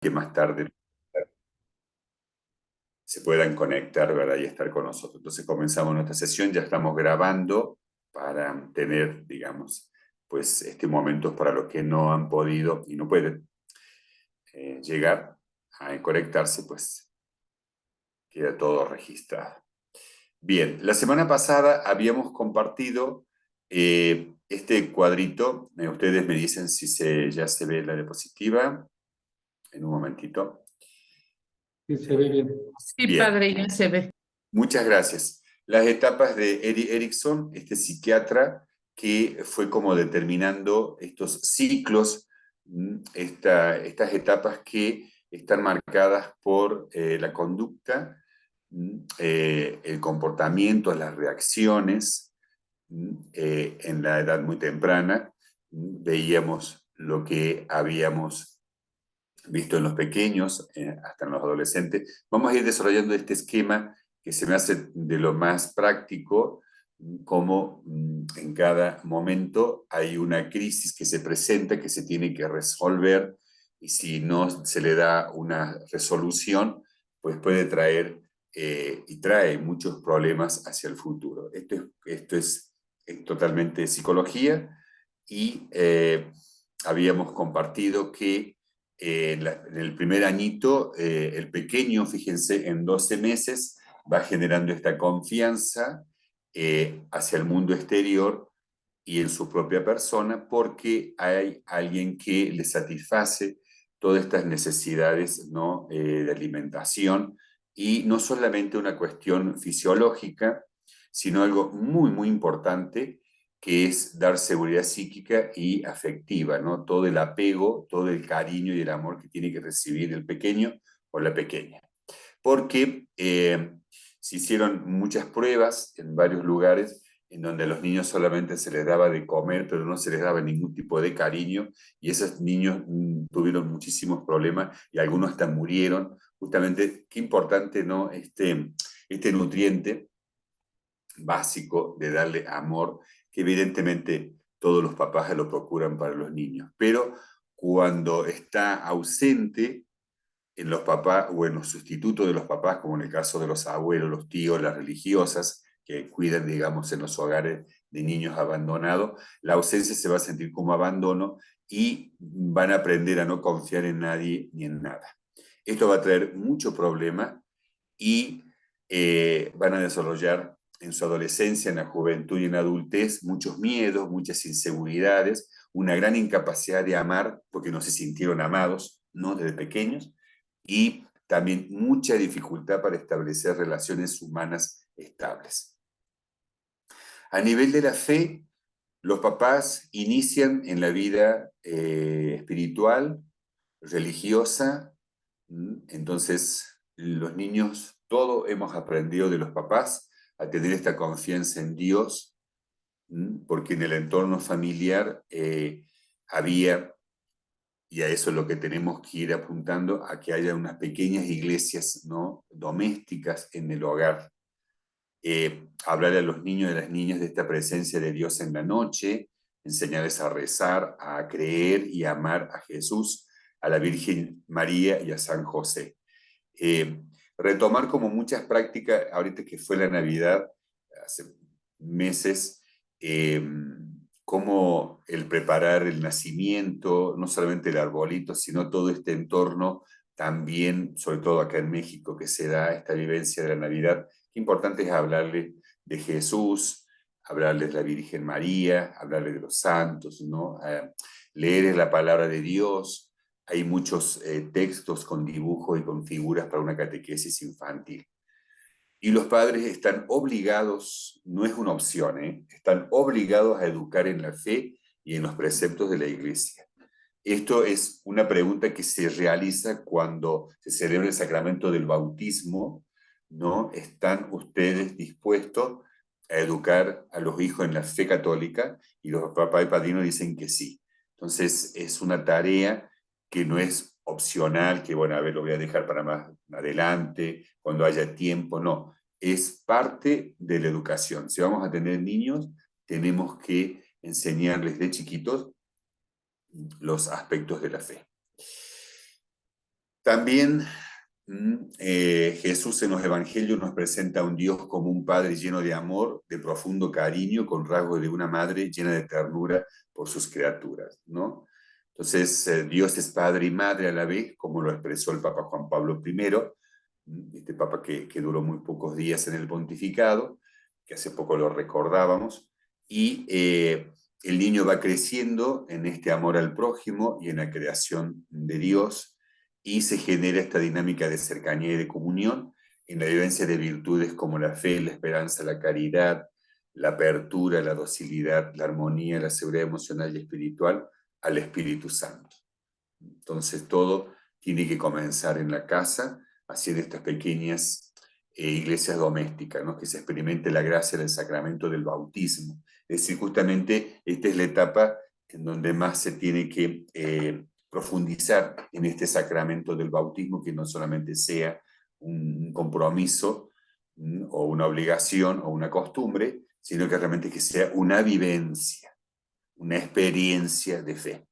que más tarde se puedan conectar, ¿verdad? Y estar con nosotros. Entonces comenzamos nuestra sesión, ya estamos grabando para tener, digamos, pues momentos para los que no han podido y no pueden llegar a conectarse, pues queda todo registrado. Bien, la semana pasada habíamos compartido este cuadrito. Ustedes me dicen si ya se ve la diapositiva. En un momentito. Sí, se ve bien. Sí, Bien. padre, ya se ve. Muchas gracias. Las etapas de Eddie Erickson, este psiquiatra que fue como determinando estos ciclos, estas etapas que están marcadas por la conducta, el comportamiento, las reacciones. En la edad muy temprana veíamos lo que habíamos visto en los pequeños, hasta en los adolescentes. Vamos a ir desarrollando este esquema que se me hace de lo más práctico, como en cada momento hay una crisis que se presenta, que se tiene que resolver, y si no se le da una resolución, pues puede traer y trae muchos problemas hacia el futuro. Esto es totalmente psicología, y habíamos compartido que en el primer añito, el pequeño, fíjense, en 12 meses va generando esta confianza hacia el mundo exterior y en su propia persona, porque hay alguien que le satisface todas estas necesidades, ¿no? De alimentación, y no solamente una cuestión fisiológica, sino algo muy, muy importante, que es dar seguridad psíquica y afectiva, ¿no? Todo el apego, todo el cariño y el amor que tiene que recibir el pequeño o la pequeña. Porque se hicieron muchas pruebas en varios lugares en donde a los niños solamente se les daba de comer, pero no se les daba ningún tipo de cariño, y esos niños tuvieron muchísimos problemas y algunos hasta murieron. Justamente, qué importante, ¿no? Este nutriente básico de darle amor, que evidentemente todos los papás lo procuran para los niños, pero cuando está ausente en los papás o en los sustitutos de los papás, como en el caso de los abuelos, los tíos, las religiosas, que cuidan, digamos, en los hogares de niños abandonados, la ausencia se va a sentir como abandono y van a aprender a no confiar en nadie ni en nada. Esto va a traer mucho problema, y van a desarrollar en su adolescencia, en la juventud y en la adultez muchos miedos, muchas inseguridades, una gran incapacidad de amar porque no se sintieron amados, ¿no? Desde pequeños, y también mucha dificultad para establecer relaciones humanas estables. A nivel de la fe, los papás inician en la vida espiritual, religiosa. Entonces, los niños, todo hemos aprendido de los papás a tener esta confianza en Dios, porque en el entorno familiar había, y a eso es lo que tenemos que ir apuntando, a que haya unas pequeñas iglesias, ¿no? Domésticas en el hogar. Hablar a los niños y a las niñas de esta presencia de Dios en la noche, enseñarles a rezar, a creer y a amar a Jesús, a la Virgen María y a San José. Retomar como muchas prácticas, ahorita que fue la Navidad, hace meses, como el preparar el nacimiento, no solamente el arbolito, sino todo este entorno, también, sobre todo acá en México, que se da esta vivencia de la Navidad. Qué importante es hablarles de Jesús, hablarles de la Virgen María, hablarles de los santos, ¿no? Leer la palabra de Dios. Hay muchos textos con dibujos y con figuras para una catequesis infantil. Y los padres están obligados, no es una opción, están obligados a educar en la fe y en los preceptos de la Iglesia. Esto es una pregunta que se realiza cuando se celebra el sacramento del bautismo, ¿no? ¿Están ustedes dispuestos a educar a los hijos en la fe católica? Y los papás y padrinos dicen que sí. Entonces es una tarea que no es opcional, que bueno, a ver, lo voy a dejar para más adelante, cuando haya tiempo, no. Es parte de la educación. Si vamos a tener niños, tenemos que enseñarles de chiquitos los aspectos de la fe. También Jesús en los evangelios nos presenta a un Dios como un padre lleno de amor, de profundo cariño, con rasgos de una madre llena de ternura por sus criaturas, ¿no? Entonces, Dios es padre y madre a la vez, como lo expresó el Papa Juan Pablo I, este Papa que duró muy pocos días en el pontificado, que hace poco lo recordábamos, y el niño va creciendo en este amor al prójimo y en la creación de Dios, y se genera esta dinámica de cercanía y de comunión en la vivencia de virtudes como la fe, la esperanza, la caridad, la apertura, la docilidad, la armonía, la seguridad emocional y espiritual al Espíritu Santo. Entonces todo tiene que comenzar en la casa, haciendo estas pequeñas iglesias domésticas, ¿no? Que se experimente la gracia del sacramento del bautismo. Es decir, justamente esta es la etapa en donde más se tiene que profundizar en este sacramento del bautismo, que no solamente sea un compromiso o una obligación o una costumbre, sino que realmente que sea una vivencia, una experiencia de fe.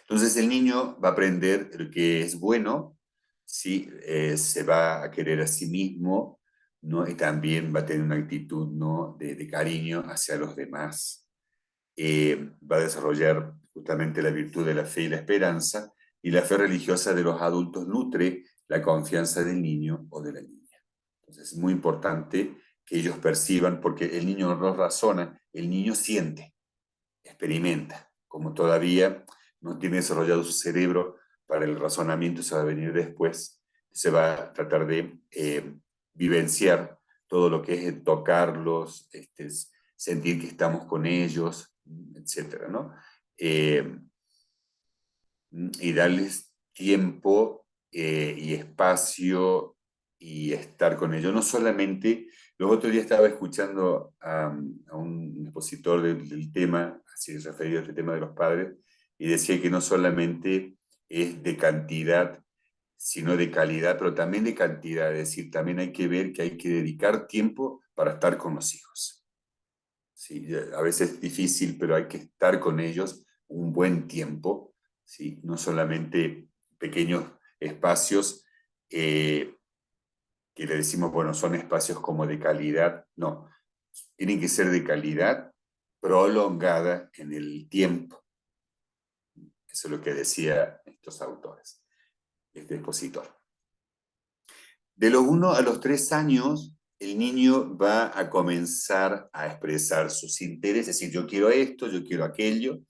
Entonces el niño va a aprender lo que es bueno, ¿sí? Se va a querer a sí mismo, ¿no? Y también va a tener una actitud, ¿no? de cariño hacia los demás. Va a desarrollar justamente la virtud de la fe y la esperanza, y la fe religiosa de los adultos nutre la confianza del niño o de la niña. Entonces es muy importante que ellos perciban, porque el niño no razona, el niño siente, experimenta, como todavía no tiene desarrollado su cerebro para el razonamiento, se va a venir después, se va a tratar de vivenciar todo lo que es tocarlos, sentir que estamos con ellos, etcétera, ¿no? Y darles tiempo y espacio y estar con ellos. No solamente, los otros días estaba escuchando a un expositor del tema, así referido a este tema de los padres, y decía que no solamente es de cantidad, sino de calidad, pero también de cantidad. Es decir, también hay que ver que hay que dedicar tiempo para estar con los hijos. Sí, a veces es difícil, pero hay que estar con ellos un buen tiempo, ¿sí? No solamente pequeños espacios que le decimos, bueno, son espacios como de calidad, no, tienen que ser de calidad prolongada en el tiempo. Eso es lo que decía estos autores, este expositor. De los 1 a los 3 años, el niño va a comenzar a expresar sus intereses, es decir, yo quiero esto, yo quiero aquello,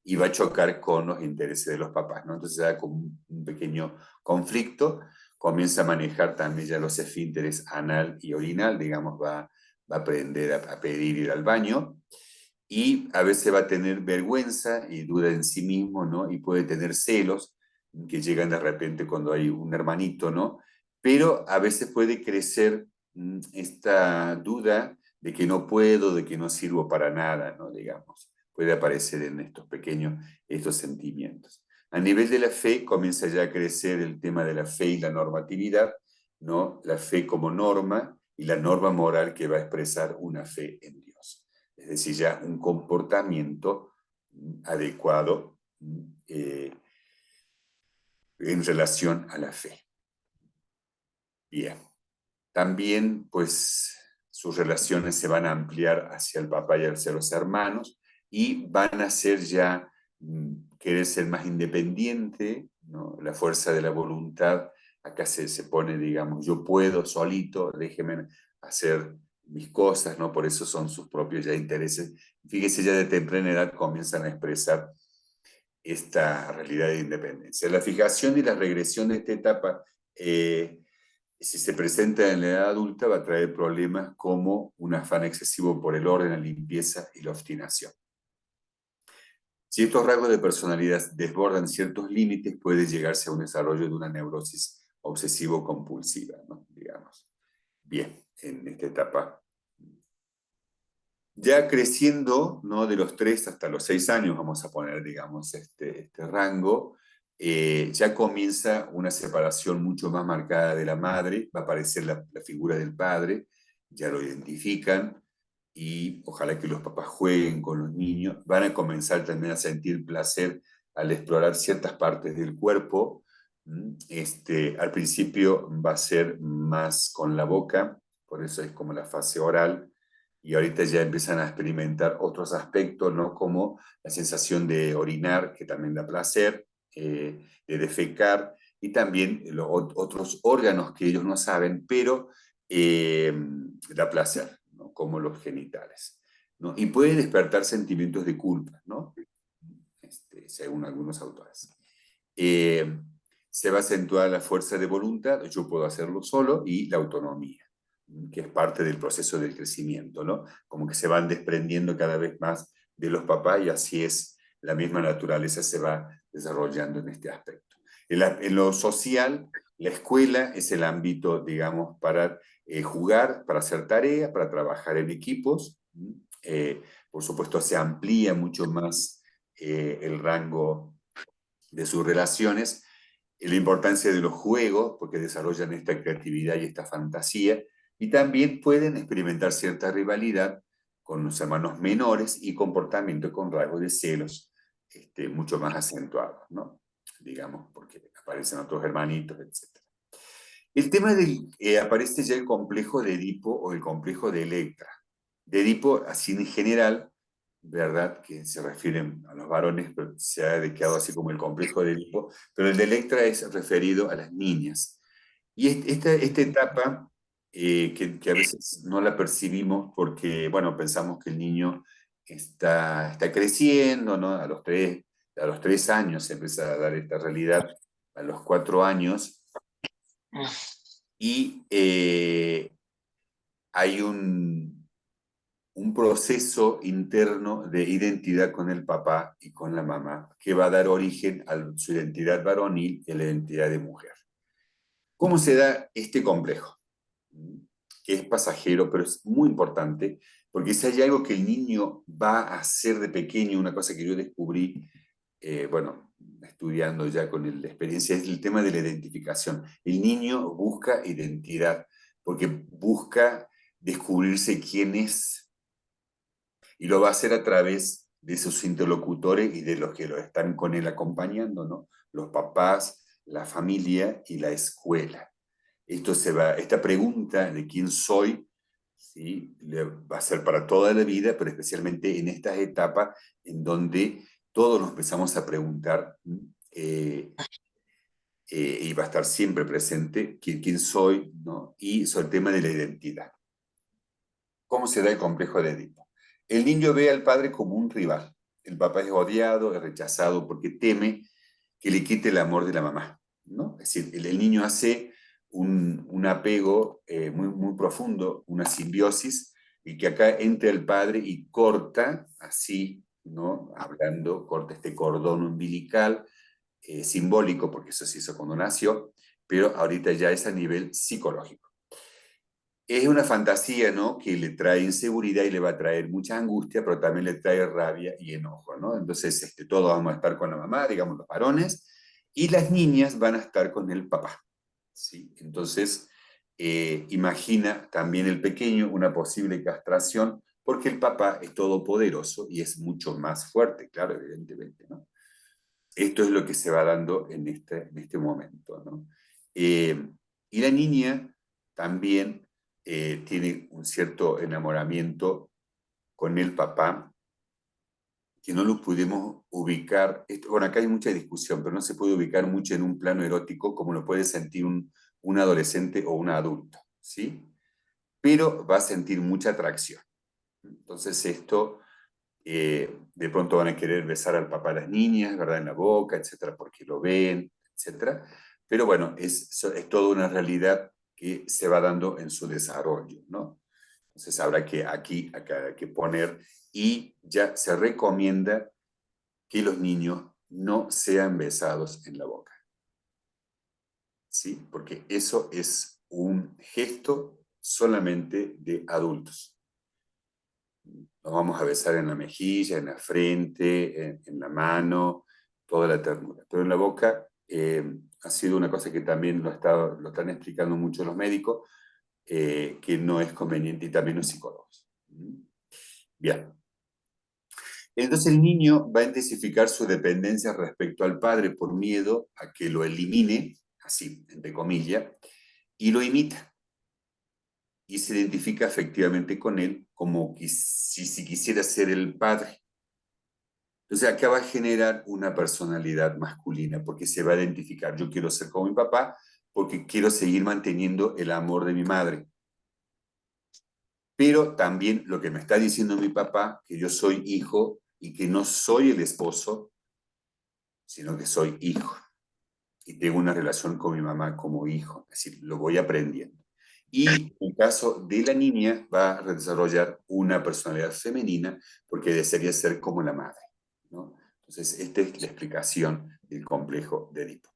y va a chocar con los intereses de los papás, ¿no? Entonces da como un pequeño conflicto, comienza a manejar también ya los esfínteres anal y orinal, digamos, va a aprender a pedir ir al baño, y a veces va a tener vergüenza y duda en sí mismo, ¿no? Y puede tener celos que llegan de repente cuando hay un hermanito, ¿no? Pero a veces puede crecer esta duda de que no puedo, de que no sirvo para nada, ¿no? Digamos, puede aparecer en estos pequeños, estos sentimientos. A nivel de la fe comienza ya a crecer el tema de la fe y la normatividad, ¿no? La fe como norma y la norma moral que va a expresar una fe en Dios. Es decir, ya un comportamiento adecuado en relación a la fe. Bien. También, pues, sus relaciones se van a ampliar hacia el papá y hacia los hermanos, y van a ser ya, querer ser más independiente, ¿no? La fuerza de la voluntad, acá se pone, digamos, yo puedo solito, déjeme hacer mis cosas, ¿no? Por eso son sus propios ya intereses. Fíjese, ya de temprana edad comienzan a expresar esta realidad de independencia. La fijación y la regresión de esta etapa, si se presenta en la edad adulta, va a traer problemas como un afán excesivo por el orden, la limpieza y la obstinación. Si estos rasgos de personalidad desbordan ciertos límites, puede llegarse a un desarrollo de una neurosis obsesivo-compulsiva, ¿no? Digamos. Bien, en esta etapa. Ya creciendo, ¿no? De los 3 hasta los 6 años, vamos a poner, digamos, este rango, ya comienza una separación mucho más marcada de la madre, va a aparecer la figura del padre, ya lo identifican, y ojalá que los papás jueguen con los niños, van a comenzar también a sentir placer al explorar ciertas partes del cuerpo, Al principio va a ser más con la boca, por eso es como la fase oral, y ahorita ya empiezan a experimentar otros aspectos, ¿no? Como la sensación de orinar, que también da placer, de defecar, y también otros órganos que ellos no saben, pero da placer, ¿no? Como los genitales, ¿no? Y puede despertar sentimientos de culpa, ¿no? Según algunos autores. Eh, Se va a acentuar la fuerza de voluntad, yo puedo hacerlo solo, y la autonomía, que es parte del proceso del crecimiento, ¿no? Como que se van desprendiendo cada vez más de los papás y así es, la misma naturaleza se va desarrollando en este aspecto. En lo social, la escuela es el ámbito, digamos, para jugar, para hacer tareas, para trabajar en equipos. Por supuesto, se amplía mucho más el rango de sus relaciones, la importancia de los juegos, porque desarrollan esta creatividad y esta fantasía, y también pueden experimentar cierta rivalidad con los hermanos menores y comportamiento con rasgos de celos mucho más acentuados, ¿no? Digamos, porque aparecen otros hermanitos, etc. El tema del, aparece ya el complejo de Edipo o el complejo de Electra. De Edipo, así en general, ¿verdad? Que se refieren a los varones, pero se ha dedicado así como el complejo de Edipo, pero el de Electra es referido a las niñas. Y esta etapa, que a veces no la percibimos porque, bueno, pensamos que el niño está creciendo, ¿no? A los 3 años se empieza a dar esta realidad, a los 4 años, y hay un proceso interno de identidad con el papá y con la mamá que va a dar origen a su identidad varonil y a la identidad de mujer. ¿Cómo se da este complejo? Que es pasajero, pero es muy importante, porque si hay algo que el niño va a hacer de pequeño, una cosa que yo descubrí, bueno, estudiando ya con la experiencia, es el tema de la identificación. El niño busca identidad, porque busca descubrirse quién es, y lo va a hacer a través de sus interlocutores y de los que lo están con él acompañando, ¿no? Los papás, la familia y la escuela. Esta pregunta de quién soy, ¿sí? Va a ser para toda la vida, pero especialmente en estas etapas en donde todos nos empezamos a preguntar, y va a estar siempre presente quién soy, ¿no? Y sobre el tema de la identidad. ¿Cómo se da el complejo de Edipo? El niño ve al padre como un rival. El papá es odiado, es rechazado porque teme que le quite el amor de la mamá, ¿no? Es decir, el niño hace un apego muy, muy profundo, una simbiosis, y que acá entra el padre y corta, así, ¿no? Hablando, corta este cordón umbilical, simbólico, porque eso se hizo cuando nació, pero ahorita ya es a nivel psicológico. Es una fantasía, ¿no? Que le trae inseguridad y le va a traer mucha angustia, pero también le trae rabia y enojo, ¿no? Entonces, todos vamos a estar con la mamá, digamos, los varones, y las niñas van a estar con el papá, ¿sí? Entonces, imagina también el pequeño una posible castración, porque el papá es todopoderoso y es mucho más fuerte, claro, evidentemente, ¿no? Esto es lo que se va dando en este momento, ¿no? Y la niña también tiene un cierto enamoramiento con el papá, que no lo pudimos ubicar. Bueno, acá hay mucha discusión, pero no se puede ubicar mucho en un plano erótico como lo puede sentir un adolescente o un adulto, ¿sí? Pero va a sentir mucha atracción. Entonces esto, de pronto van a querer besar al papá a las niñas, ¿verdad? En la boca, etcétera, porque lo ven, etcétera. Pero bueno, es toda una realidad que se va dando en su desarrollo, ¿no? Entonces habrá que acá que poner, y ya se recomienda que los niños no sean besados en la boca, ¿sí? Porque eso es un gesto solamente de adultos. Nos vamos a besar en la mejilla, en la frente, en la mano, toda la ternura. Pero en la boca ha sido una cosa que también lo están explicando mucho los médicos, que no es conveniente, y también los psicólogos. Bien. Entonces el niño va a intensificar su dependencia respecto al padre por miedo a que lo elimine, así, entre comillas, y lo imita y se identifica efectivamente con él como si quisiera ser el padre. Entonces acá va a generar una personalidad masculina porque se va a identificar. Yo quiero ser como mi papá porque quiero seguir manteniendo el amor de mi madre. Pero también lo que me está diciendo mi papá, que yo soy hijo y que no soy el esposo, sino que soy hijo. Y tengo una relación con mi mamá como hijo. Es decir, lo voy aprendiendo. Y en el caso de la niña, va a desarrollar una personalidad femenina porque desearía ser como la madre, ¿no? Entonces, esta es la explicación del complejo de Edipo.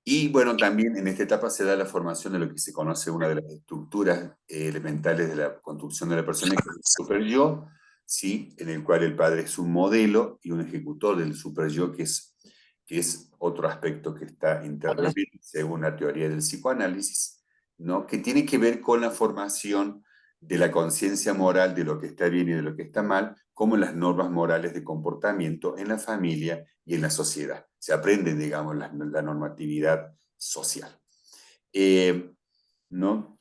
Y bueno, también en esta etapa se da la formación de lo que se conoce una de las estructuras elementales de la construcción de la persona, que es el superyo, ¿sí? En el cual el padre es un modelo y un ejecutor del superyo, que es otro aspecto que está intervenido según la teoría del psicoanálisis, ¿no? Que tiene que ver con la formación de la conciencia moral de lo que está bien y de lo que está mal, como las normas morales de comportamiento en la familia y en la sociedad. Se aprende, digamos, la normatividad social. Eh, ¿No?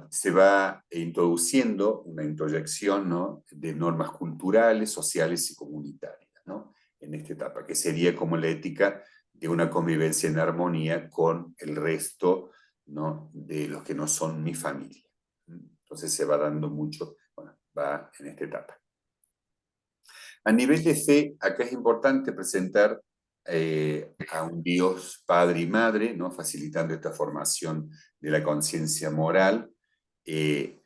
Se va introduciendo una introyección, ¿no? De normas culturales, sociales y comunitarias, ¿no? En esta etapa, que sería como la ética de una convivencia en armonía con el resto, ¿no? De los que no son mi familia. Entonces se va dando mucho, bueno, va en esta etapa. A nivel de fe, acá es importante presentar a un Dios Padre y Madre, ¿no? Facilitando esta formación de la conciencia moral. Eh,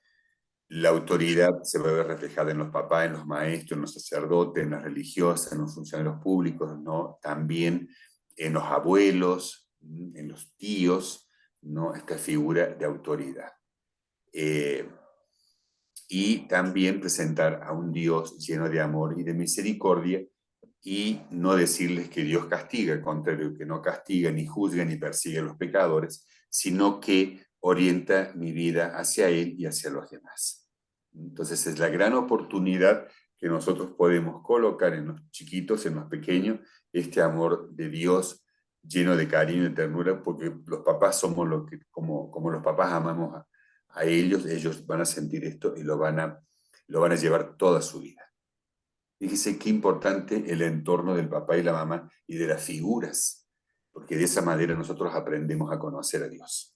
la autoridad se va a ver reflejada en los papás, en los maestros, en los sacerdotes, en las religiosas, en los funcionarios públicos, ¿no? También en los abuelos, en los tíos, ¿no? Esta figura de autoridad. Eh, y también presentar a un Dios lleno de amor y de misericordia y no decirles que Dios castiga, al contrario, que no castiga, ni juzga, ni persigue a los pecadores, sino que orienta mi vida hacia Él y hacia los demás. Entonces es la gran oportunidad que nosotros podemos colocar en los chiquitos, en los pequeños, este amor de Dios lleno de cariño y ternura, porque los papás somos los que, como los papás amamos a ellos van a sentir esto y lo van a llevar toda su vida. Fíjese qué importante el entorno del papá y la mamá y de las figuras, porque de esa manera nosotros aprendemos a conocer a Dios.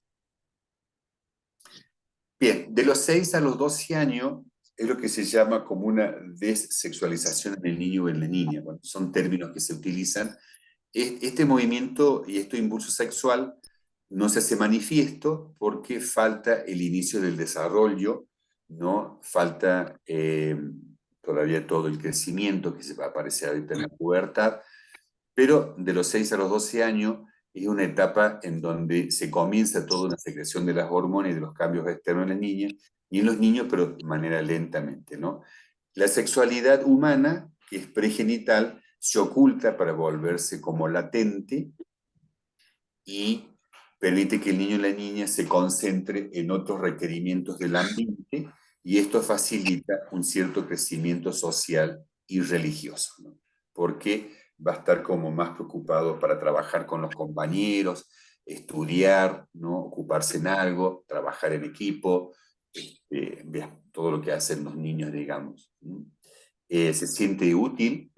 Bien, de los 6 a los 12 años es lo que se llama como una dessexualización en el niño o en la niña. Bueno, son términos que se utilizan. Este movimiento y este impulso sexual no se hace manifiesto porque falta el inicio del desarrollo, ¿no? Falta todavía todo el crecimiento que se va a aparecer ahorita en la pubertad, pero de los 6 a los 12 años es una etapa en donde se comienza toda una secreción de las hormonas y de los cambios externos en las niñas y en los niños, pero de manera lentamente, ¿no? La sexualidad humana, que es pregenital, se oculta para volverse como latente y permite que el niño y la niña se concentre en otros requerimientos del ambiente y esto facilita un cierto crecimiento social y religioso, ¿no? Porque va a estar como más preocupado para trabajar con los compañeros, estudiar, ¿no? Ocuparse en algo, trabajar en equipo, todo lo que hacen los niños, digamos. Se siente útil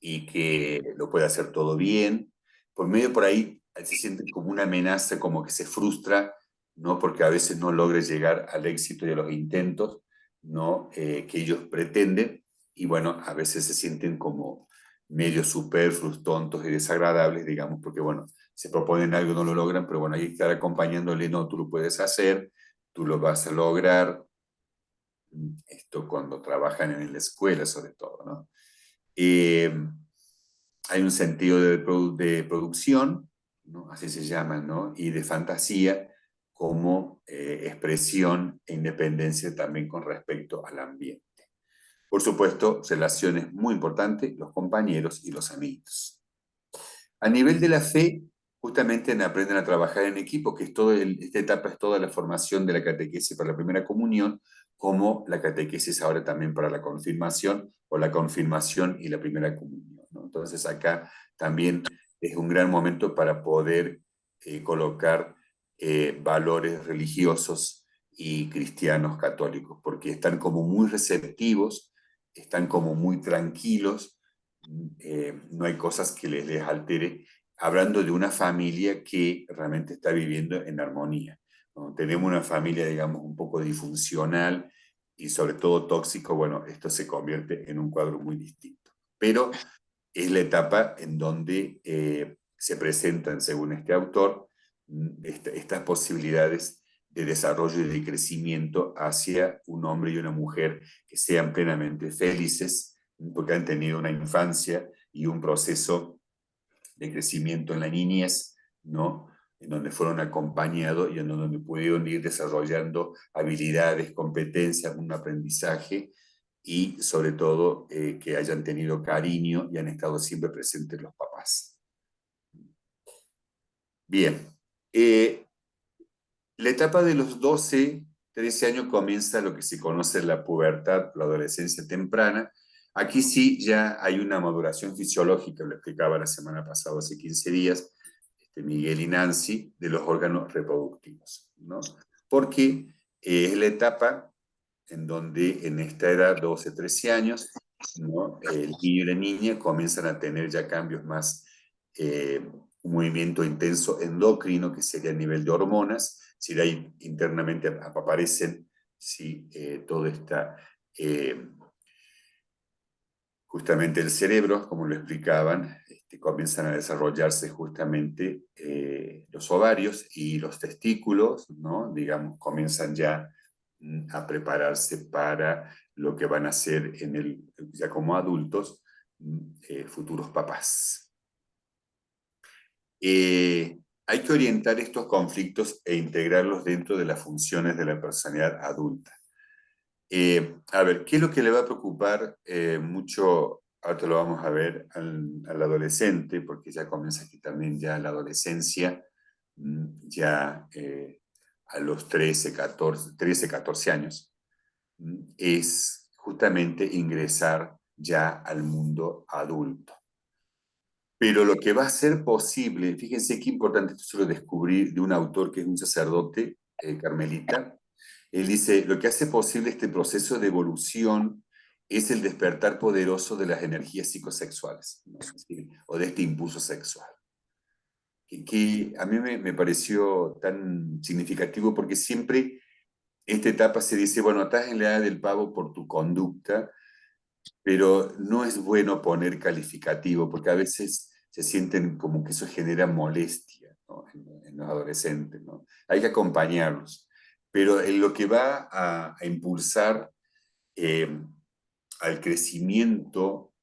y que lo puede hacer todo bien. Por medio por ahí se siente como una amenaza, como que se frustra, ¿no? Porque a veces no logra llegar al éxito y a los intentos, ¿no? Que ellos pretenden. Y bueno, a veces se sienten como medio superfluos, tontos y desagradables, digamos, porque bueno, se proponen algo y no lo logran, pero bueno, hay que estar acompañándole, no, tú lo puedes hacer, tú lo vas a lograr. Esto cuando trabajan en la escuela, sobre todo, ¿no? Eh, hay un sentido de producción, ¿no? Así se llama, ¿no? Y de fantasía como expresión e independencia también con respecto al ambiente. Por supuesto, relaciones muy importantes, los compañeros y los amigos. A nivel de la fe, justamente aprenden a trabajar en equipo, que es esta etapa es toda la formación de la catequesis para la primera comunión, como la catequesis ahora también para la confirmación, o la confirmación y la primera comunión, ¿no? Entonces acá también es un gran momento para poder colocar valores religiosos y cristianos católicos, porque están como muy receptivos, están como muy tranquilos, no hay cosas que les altere, hablando de una familia que realmente está viviendo en armonía, ¿no? Tenemos una familia, digamos, un poco disfuncional y sobre todo tóxico, bueno, esto se convierte en un cuadro muy distinto. Pero es la etapa en donde se presentan, según este autor, estas posibilidades de desarrollo y de crecimiento hacia un hombre y una mujer que sean plenamente felices, porque han tenido una infancia y un proceso de crecimiento en la niñez, ¿no? En donde fueron acompañados y en donde pudieron ir desarrollando habilidades, competencias, un aprendizaje y sobre todo que hayan tenido cariño y han estado siempre presentes los papás. Bien, la etapa de los 12, 13 años comienza lo que se conoce la pubertad, la adolescencia temprana. Aquí sí ya hay una maduración fisiológica, lo explicaba la semana pasada, hace 15 días, Miguel y Nancy, de los órganos reproductivos, ¿no? Porque es la etapa en donde en esta edad, 12, 13 años, ¿no? El niño y la niña comienzan a tener ya cambios más, un movimiento intenso endocrino, que sería a nivel de hormonas, si ahí internamente aparecen, ¿sí? Toda esta, justamente el cerebro, como lo explicaban, comienzan a desarrollarse justamente los ovarios y los testículos, ¿no? Digamos, comienzan ya a prepararse para lo que van a ser ya como adultos, futuros papás. Hay que orientar estos conflictos e integrarlos dentro de las funciones de la personalidad adulta. A ver, ¿qué es lo que le va a preocupar mucho? Ahora lo vamos a ver al adolescente, porque ya comienza aquí también ya la adolescencia, ya a los 13, 14 años, es justamente ingresar ya al mundo adulto. Pero lo que va a ser posible, fíjense qué importante, esto se lo descubrí de un autor que es un sacerdote carmelita. Él dice, lo que hace posible este proceso de evolución es el despertar poderoso de las energías psicosexuales, ¿no? Es decir, o de este impulso sexual. Que a mí me pareció tan significativo porque siempre esta etapa se dice, bueno, estás en la edad del pavo por tu conducta, pero no es bueno poner calificativo porque a veces se sienten como que eso genera molestia, ¿no? En los adolescentes, ¿no? Hay que acompañarlos, pero en lo que va a impulsar eh, al crecimiento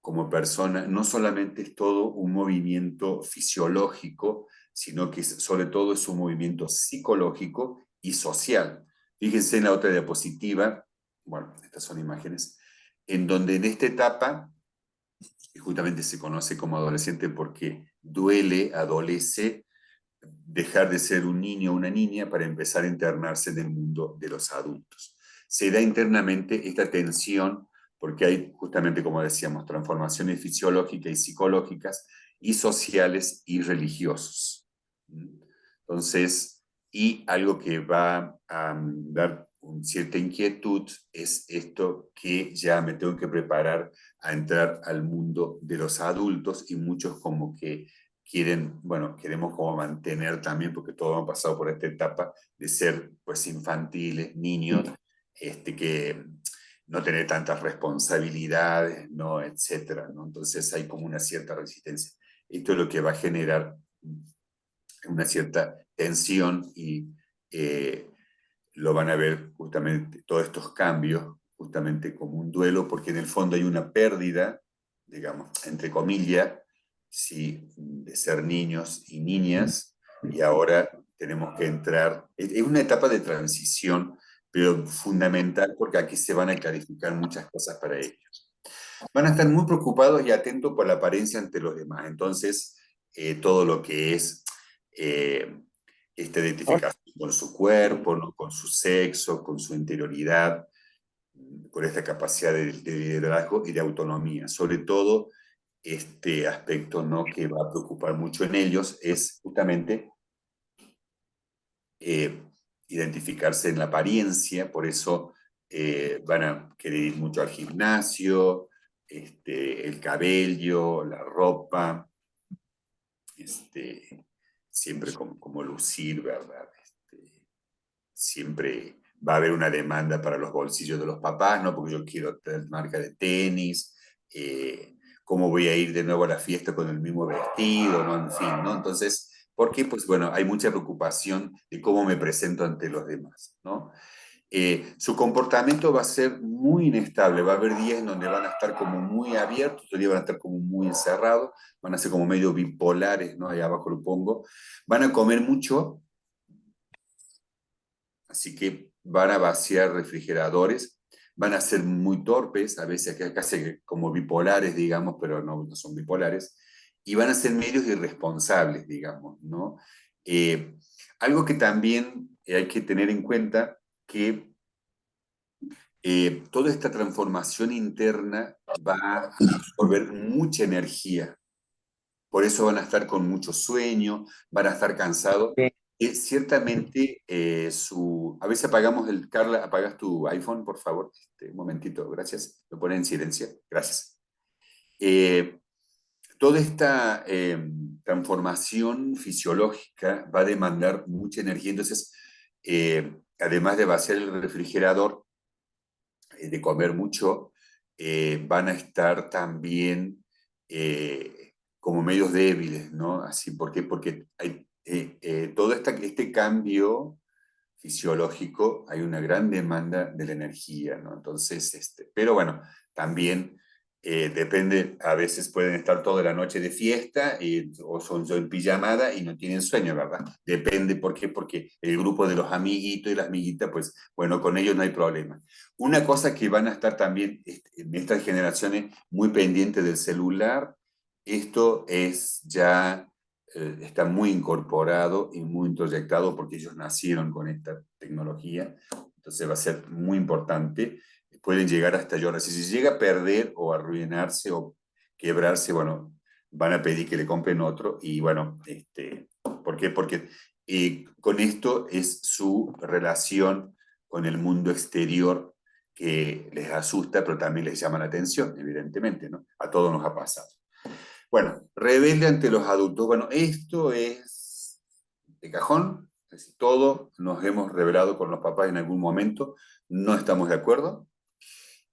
como persona no solamente es todo un movimiento fisiológico, sino que sobre todo es un movimiento psicológico y social. Fíjense en la otra diapositiva, bueno, estas son imágenes, en donde en esta etapa, que justamente se conoce como adolescente porque duele, adolece, dejar de ser un niño o una niña para empezar a internarse en el mundo de los adultos. Se da internamente esta tensión porque hay justamente, como decíamos, transformaciones fisiológicas y psicológicas y sociales y religiosos. Entonces, y algo que va a dar cierta inquietud es esto que ya me tengo que preparar a entrar al mundo de los adultos y muchos como que quieren, bueno, queremos como mantener también, porque todos hemos pasado por esta etapa de ser pues infantiles, niños, que no tener tantas responsabilidades, ¿no? Etcétera, ¿no? Entonces hay como una cierta resistencia. Esto es lo que va a generar una cierta tensión y lo van a ver justamente todos estos cambios, justamente como un duelo, porque en el fondo hay una pérdida, digamos, entre comillas, sí, de ser niños y niñas, y ahora tenemos que entrar, es una etapa de transición, pero fundamental porque aquí se van a clarificar muchas cosas para ellos. Van a estar muy preocupados y atentos por la apariencia ante los demás, entonces todo lo que es esta identificación con su cuerpo, ¿no? Con su sexo, con su interioridad, con esta capacidad de liderazgo y de autonomía. Sobre todo, este aspecto, ¿no?, que va a preocupar mucho en ellos es justamente eh, identificarse en la apariencia, por eso van a querer ir mucho al gimnasio, el cabello, la ropa, siempre como lucir, ¿verdad? Siempre va a haber una demanda para los bolsillos de los papás, ¿no? Porque yo quiero tener marca de tenis, cómo voy a ir de nuevo a la fiesta con el mismo vestido, ¿no? En fin, ¿no? Entonces, ¿por qué? Pues bueno, hay mucha preocupación de cómo me presento ante los demás, ¿no? Su comportamiento va a ser muy inestable, va a haber días en donde van a estar como muy abiertos, otros días van a estar como muy encerrados, van a ser como medio bipolares, ¿no? Ahí abajo lo pongo. Van a comer mucho, así que van a vaciar refrigeradores, van a ser muy torpes, a veces casi como bipolares, digamos, pero no son bipolares, y van a ser medios irresponsables, digamos, ¿no? Eh, Algo que también hay que tener en cuenta, que toda esta transformación interna va a absorber mucha energía, por eso van a estar con mucho sueño, van a estar cansados. Sí. Ciertamente, a veces apagamos Carla, apagas tu iPhone, por favor. Un momentito, gracias. Lo ponen en silencio, gracias. Eh, Toda esta transformación fisiológica va a demandar mucha energía, entonces, además de vaciar el refrigerador, de comer mucho, van a estar también como medios débiles, ¿no? Así, ¿por qué? Porque hay todo este cambio fisiológico, hay una gran demanda de la energía, ¿no? Entonces, pero bueno, también depende, a veces pueden estar toda la noche de fiesta o son yo en pijamada y no tienen sueño, ¿verdad? Depende, ¿por qué? Porque el grupo de los amiguitos y las amiguitas, pues bueno, con ellos no hay problema. Una cosa que van a estar también en estas generaciones muy pendientes del celular, esto es ya está muy incorporado y muy introyectado porque ellos nacieron con esta tecnología, entonces va a ser muy importante. Pueden llegar hasta llorar. Si se llega a perder o arruinarse o quebrarse, bueno, van a pedir que le compren otro y bueno, ¿por qué? Porque con esto es su relación con el mundo exterior que les asusta, pero también les llama la atención, evidentemente, ¿no? A todos nos ha pasado. Bueno, rebelde ante los adultos. Bueno, esto es de cajón. Es decir, todos nos hemos rebelado con los papás en algún momento, no estamos de acuerdo.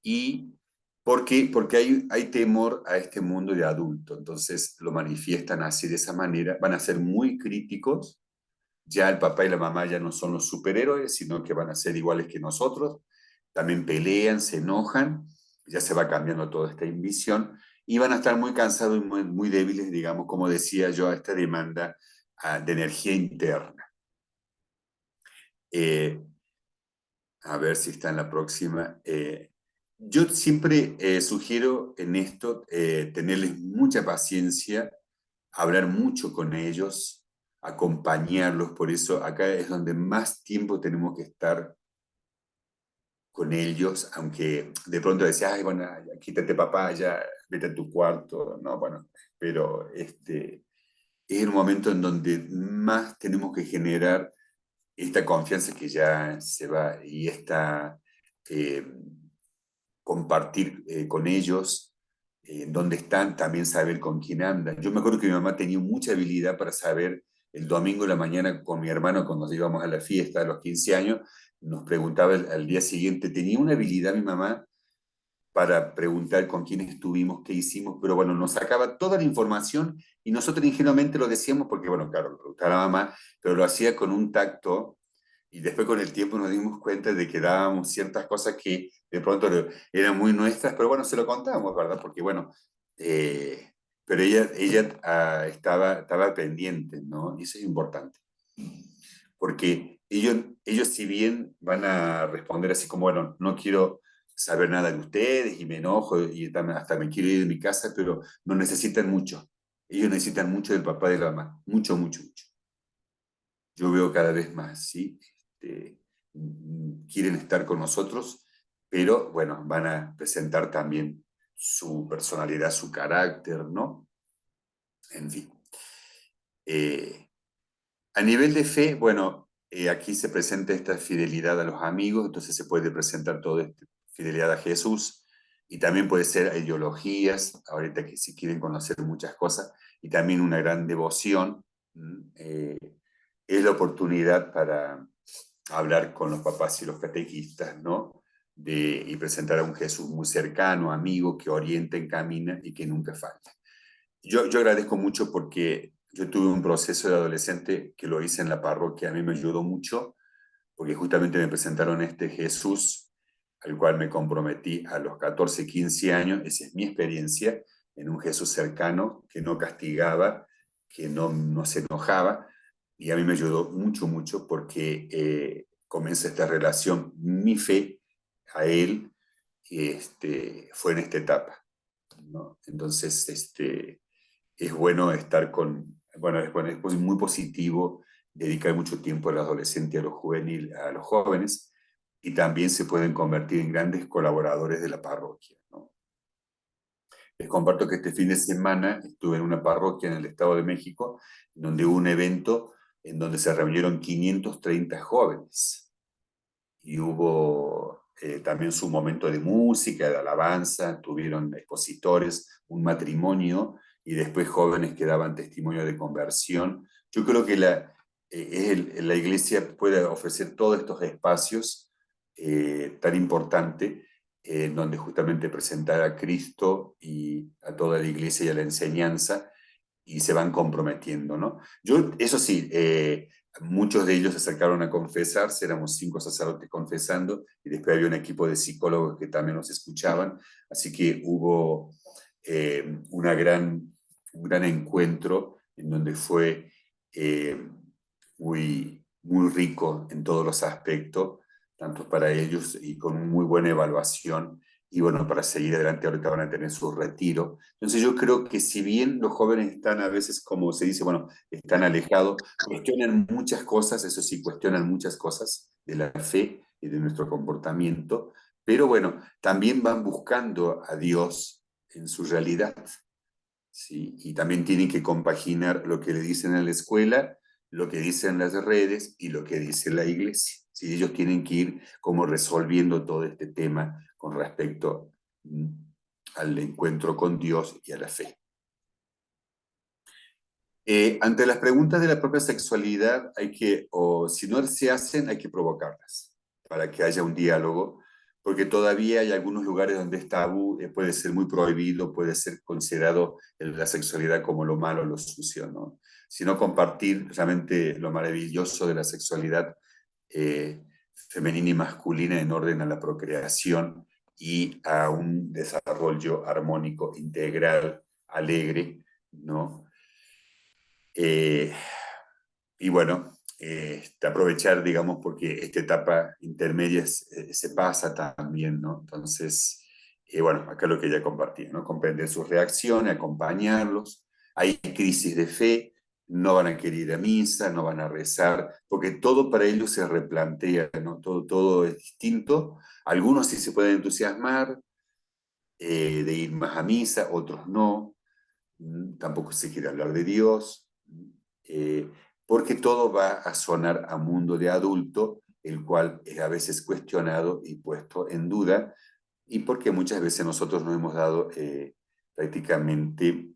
¿Y por qué? Porque hay temor a este mundo de adulto. Entonces lo manifiestan así de esa manera. Van a ser muy críticos. Ya el papá y la mamá ya no son los superhéroes, sino que van a ser iguales que nosotros. También pelean, se enojan, ya se va cambiando toda esta invisión y van a estar muy cansados y muy débiles, digamos, como decía yo, a esta demanda de energía interna. Eh, a ver si está en la próxima. Yo siempre sugiero en esto tenerles mucha paciencia, hablar mucho con ellos, acompañarlos, por eso acá es donde más tiempo tenemos que estar con ellos, aunque de pronto decías, ay, bueno, ya, quítate papá, ya vete a tu cuarto, no, bueno, pero es el momento en donde más tenemos que generar esta confianza que ya se va y esta eh, compartir con ellos dónde están, también saber con quién andan. Yo me acuerdo que mi mamá tenía mucha habilidad para saber el domingo en la mañana con mi hermano cuando nos íbamos a la fiesta a los 15 años, nos preguntaba al día siguiente, tenía una habilidad mi mamá para preguntar con quién estuvimos, qué hicimos, pero bueno, nos sacaba toda la información y nosotros ingenuamente lo decíamos porque, bueno, claro, lo preguntaba la mamá, pero lo hacía con un tacto y después con el tiempo nos dimos cuenta de que dábamos ciertas cosas que de pronto eran muy nuestras, pero bueno, se lo contábamos, ¿verdad? Porque bueno, pero ella estaba pendiente, ¿no? Y eso es importante, porque ellos si bien van a responder así como, bueno, no quiero saber nada de ustedes y me enojo y hasta me quiero ir de mi casa, pero no necesitan mucho. Ellos necesitan mucho del papá y de la mamá, mucho, mucho, mucho. yo veo cada vez más, ¿sí? Quieren estar con nosotros, pero bueno, van a presentar también su personalidad, su carácter, ¿no? En fin. A nivel de fe, bueno, aquí se presenta esta fidelidad a los amigos, entonces se puede presentar toda esta fidelidad a Jesús, y también puede ser a ideologías, ahorita que si quieren conocer muchas cosas, y también una gran devoción. Es la oportunidad para hablar con los papás y los catequistas, ¿no? Y presentar a un Jesús muy cercano, amigo, que orienta, encamina y que nunca falta. Yo agradezco mucho porque yo tuve un proceso de adolescente que lo hice en la parroquia, a mí me ayudó mucho, porque justamente me presentaron este Jesús al cual me comprometí a los 14, 15 años, esa es mi experiencia, en un Jesús cercano que no castigaba, que no se enojaba, y a mí me ayudó mucho, mucho, porque comienza esta relación, mi fe a él, fue en esta etapa, ¿no? Entonces, es bueno estar con, bueno, es muy positivo dedicar mucho tiempo al adolescente, a los juvenil, a los jóvenes, y también se pueden convertir en grandes colaboradores de la parroquia, ¿no? Les comparto que este fin de semana estuve en una parroquia en el Estado de México, donde hubo un evento en donde se reunieron 530 jóvenes y hubo también su momento de música, de alabanza, tuvieron expositores, un matrimonio y después jóvenes que daban testimonio de conversión. Yo creo que la iglesia puede ofrecer todos estos espacios tan importantes donde justamente presentar a Cristo y a toda la iglesia y a la enseñanza y se van comprometiendo, ¿no? Yo, eso sí, muchos de ellos se acercaron a confesarse, éramos 5 sacerdotes confesando, y después había un equipo de psicólogos que también nos escuchaban, así que hubo un gran encuentro en donde fue muy rico en todos los aspectos, tanto para ellos y con muy buena evaluación, y bueno, para seguir adelante ahorita van a tener su retiro. Entonces yo creo que si bien los jóvenes están a veces, como se dice, bueno, están alejados, cuestionan muchas cosas, eso sí, cuestionan muchas cosas de la fe y de nuestro comportamiento, pero bueno, también van buscando a Dios en su realidad, ¿sí? Y también tienen que compaginar lo que le dicen en la escuela, lo que dicen las redes y lo que dice la iglesia. ¿Sí? Ellos tienen que ir como resolviendo todo este tema con respecto al encuentro con Dios y a la fe. Ante las preguntas de la propia sexualidad, o si no se hacen, hay que provocarlas para que haya un diálogo, porque todavía hay algunos lugares donde es tabú, puede ser muy prohibido, puede ser considerado la sexualidad como lo malo, lo sucio, ¿no? Sino compartir realmente lo maravilloso de la sexualidad femenina y masculina en orden a la procreación y a un desarrollo armónico, integral, alegre, ¿no? Eh, y bueno, aprovechar, digamos, porque esta etapa intermedia se pasa también, ¿no? Entonces, bueno, acá lo que ya compartí, ¿no? Comprender sus reacciones, acompañarlos. Hay crisis de fe, no van a querer ir a misa, no van a rezar, porque todo para ellos se replantea, ¿no? Todo es distinto. Algunos sí se pueden entusiasmar de ir más a misa, otros no. Tampoco se quiere hablar de Dios, eh, porque todo va a sonar a mundo de adulto, el cual es a veces cuestionado y puesto en duda, y porque muchas veces nosotros no hemos dado prácticamente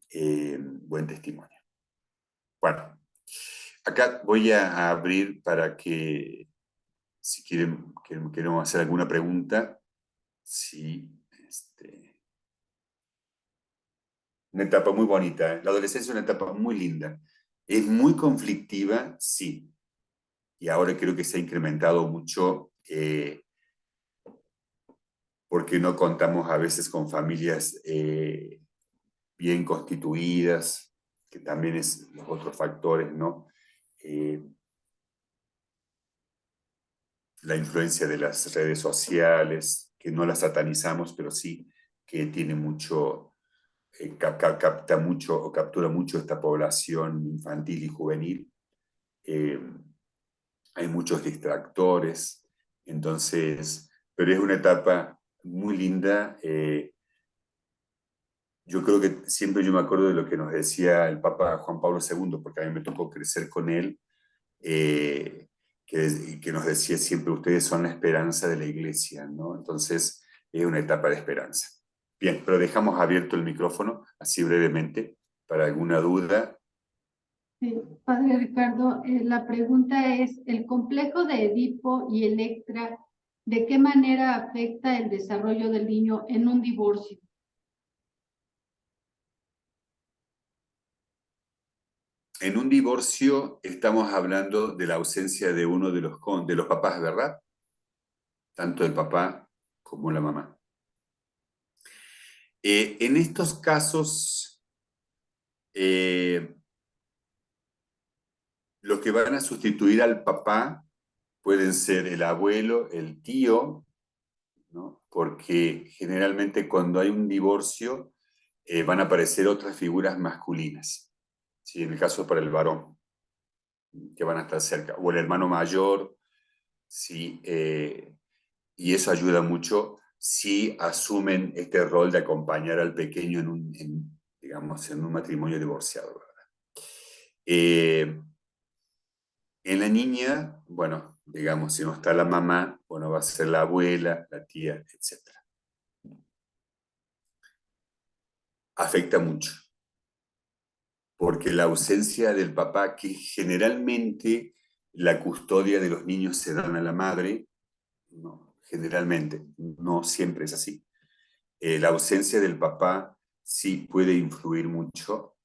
buen testimonio. Bueno, acá voy a abrir para que, si queremos hacer alguna pregunta, si, una etapa muy bonita, ¿eh? La adolescencia es una etapa muy linda. Es muy conflictiva, sí, y ahora creo que se ha incrementado mucho porque no contamos a veces con familias bien constituidas, que también es los otros factores, ¿no? Eh, la influencia de las redes sociales, que no las satanizamos, pero sí que tiene mucho, capta mucho o captura mucho esta población infantil y juvenil. hay muchos distractores, entonces, pero es una etapa muy linda. Yo creo que siempre yo me acuerdo de lo que nos decía el Papa Juan Pablo II, porque a mí me tocó crecer con él, eh, que nos decía siempre, ustedes son la esperanza de la iglesia, ¿no? Entonces, es una etapa de esperanza. Bien, pero dejamos abierto el micrófono, así brevemente, para alguna duda. Sí, Padre Ricardo, la pregunta es, ¿el complejo de Edipo y Electra, de qué manera afecta el desarrollo del niño en un divorcio? En un divorcio estamos hablando de la ausencia de uno de los papás, ¿verdad? Tanto el papá como la mamá. En estos casos, los que van a sustituir al papá pueden ser el abuelo, el tío, ¿no? Porque generalmente cuando hay un divorcio van a aparecer otras figuras masculinas, ¿sí? En el caso para el varón, que van a estar cerca, o el hermano mayor, ¿sí? Y eso ayuda mucho si asumen este rol de acompañar al pequeño digamos, en un matrimonio divorciado, ¿verdad? En la niña, bueno, digamos, si no está la mamá, bueno, va a ser la abuela, la tía, etc. Afecta mucho, porque la ausencia del papá, que generalmente la custodia de los niños se dan a la madre, no, generalmente, no siempre es así. La ausencia del papá sí puede influir mucho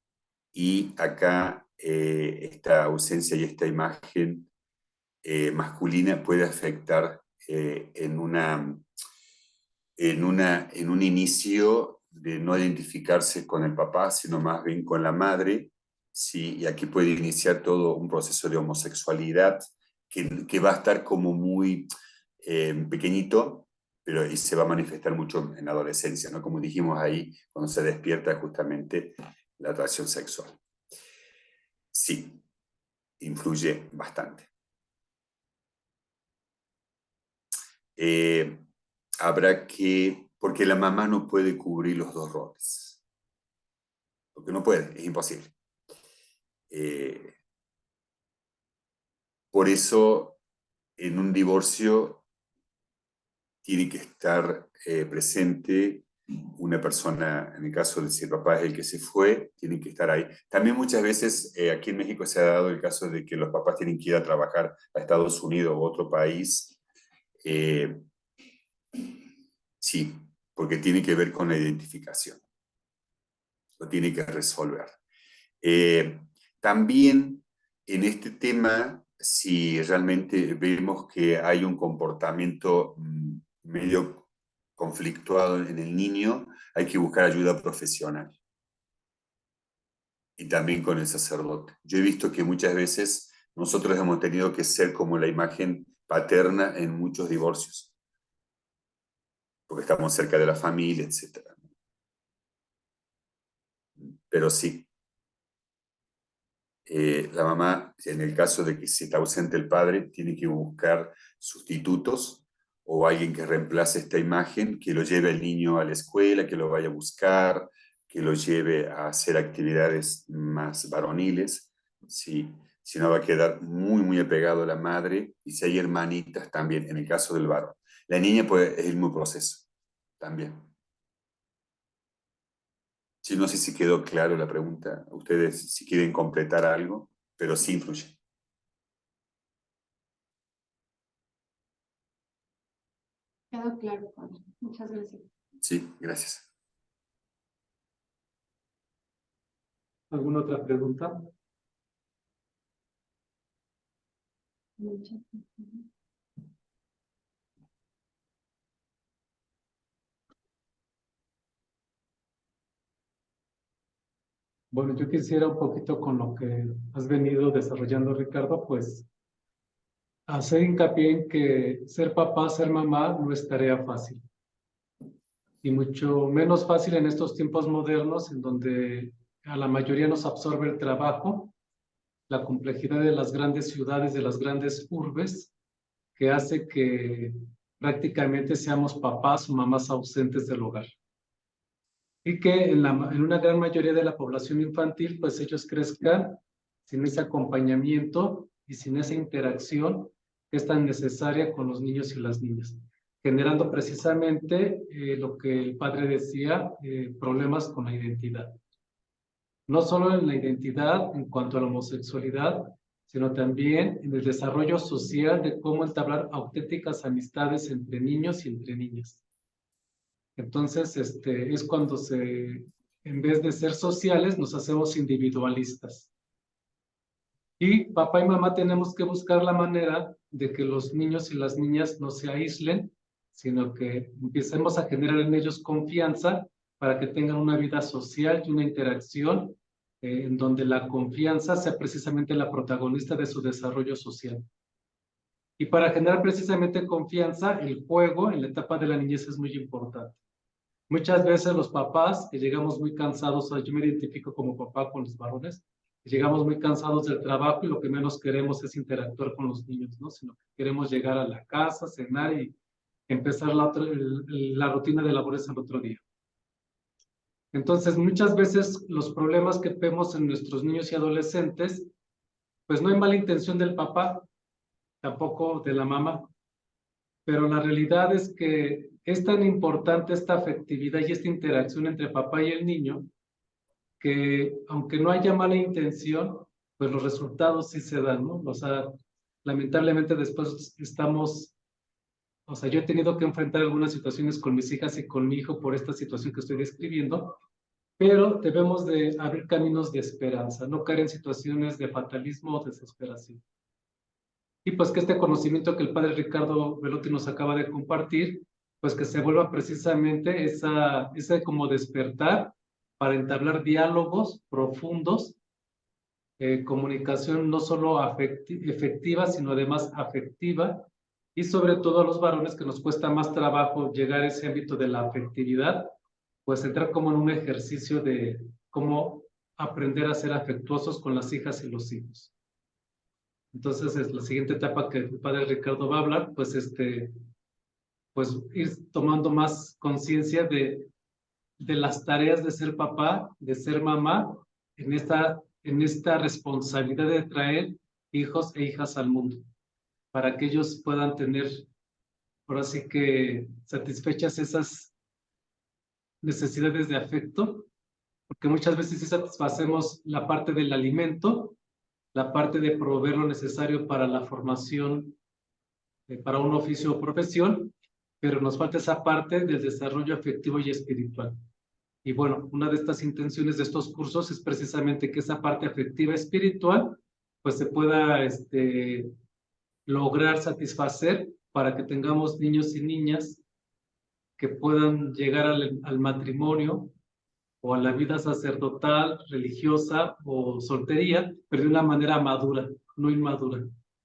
y acá esta ausencia y esta imagen masculina puede afectar en un inicio de no identificarse con el papá, sino más bien con la madre, ¿sí? Y aquí puede iniciar todo un proceso de homosexualidad que va a estar como muy pequeñito, pero y se va a manifestar mucho en la adolescencia, ¿no? Como dijimos ahí, cuando se despierta justamente la atracción sexual. Sí, influye bastante. Eh, Habrá que, porque la mamá no puede cubrir los dos roles, porque no puede, es imposible. Eh, por eso, en un divorcio tiene que estar presente una persona, en el caso de si el papá es el que se fue, tiene que estar ahí. También muchas veces aquí en México se ha dado el caso de que los papás tienen que ir a trabajar a Estados Unidos u otro país. Sí, porque tiene que ver con la identificación, lo tiene que resolver. Eh, También en este tema, si realmente vemos que hay un comportamiento medio conflictuado en el niño, hay que buscar ayuda profesional. Y también con el sacerdote. Yo he visto que muchas veces nosotros hemos tenido que ser como la imagen paterna en muchos divorcios, porque estamos cerca de la familia, etc. Pero sí, la mamá, en el caso de que se está ausente el padre, tiene que buscar sustitutos o alguien que reemplace esta imagen, que lo lleve al niño a la escuela, que lo vaya a buscar, que lo lleve a hacer actividades más varoniles. Sí, si no va a quedar muy, muy apegado a la madre, y si hay hermanitas también, en el caso del varón. La niña es el mismo proceso también. Sí, no sé si quedó claro la pregunta. Ustedes, si quieren completar algo, pero sí influye. Quedó claro, Padre. Muchas gracias. Sí, gracias. ¿Alguna otra pregunta? Muchas gracias. Bueno, yo quisiera un poquito con lo que has venido desarrollando, Ricardo, pues hacer hincapié en que ser papá, ser mamá no es tarea fácil. Y mucho menos fácil en estos tiempos modernos en donde a la mayoría nos absorbe el trabajo la complejidad de las grandes ciudades, de las grandes urbes, que hace que prácticamente seamos papás o mamás ausentes del hogar. Y que en una gran mayoría de la población infantil, pues ellos crezcan sin ese acompañamiento y sin esa interacción que es tan necesaria con los niños y las niñas, generando precisamente lo que el padre decía, problemas con la identidad. No solo en la identidad en cuanto a la homosexualidad, sino también en el desarrollo social de cómo entablar auténticas amistades entre niños y entre niñas. Entonces, es cuando en vez de ser sociales, nos hacemos individualistas. Y papá y mamá tenemos que buscar la manera de que los niños y las niñas no se aíslen, sino que empecemos a generar en ellos confianza para que tengan una vida social y una interacción en donde la confianza sea precisamente la protagonista de su desarrollo social. Y para generar precisamente confianza, el juego en la etapa de la niñez es muy importante. Muchas veces los papás, que llegamos muy cansados, yo me identifico como papá con los varones, llegamos muy cansados del trabajo y lo que menos queremos es interactuar con los niños, ¿no? Sino que queremos llegar a la casa, cenar y empezar la rutina de labores al otro día. Entonces, muchas veces los problemas que vemos en nuestros niños y adolescentes, pues no hay mala intención del papá, tampoco de la mamá, pero la realidad es que es tan importante esta afectividad y esta interacción entre papá y el niño, que aunque no haya mala intención, pues los resultados sí se dan, ¿no? O sea, lamentablemente después yo he tenido que enfrentar algunas situaciones con mis hijas y con mi hijo por esta situación que estoy describiendo, pero debemos de abrir caminos de esperanza, no caer en situaciones de fatalismo o desesperación. Y pues que este conocimiento que el padre Ricardo Velotti nos acaba de compartir, pues que se vuelva precisamente ese como despertar para entablar diálogos profundos, comunicación no solo efectiva, sino además afectiva, y sobre todo a los varones que nos cuesta más trabajo llegar a ese ámbito de la afectividad, pues entrar como en un ejercicio de cómo aprender a ser afectuosos con las hijas y los hijos. Entonces, es la siguiente etapa que el padre Ricardo va a hablar, pues pues ir tomando más conciencia de las tareas de ser papá, de ser mamá, en esta responsabilidad de traer hijos e hijas al mundo, para que ellos puedan tener, por así que, satisfechas esas necesidades de afecto, porque muchas veces sí satisfacemos la parte del alimento, la parte de proveer lo necesario para la formación, para un oficio o profesión, pero nos falta esa parte del desarrollo afectivo y espiritual. Y bueno, una de estas intenciones de estos cursos es precisamente que esa parte afectiva espiritual pues se pueda lograr satisfacer para que tengamos niños y niñas que puedan llegar al matrimonio o a la vida sacerdotal, religiosa o soltería, pero de una manera madura, no inmadura.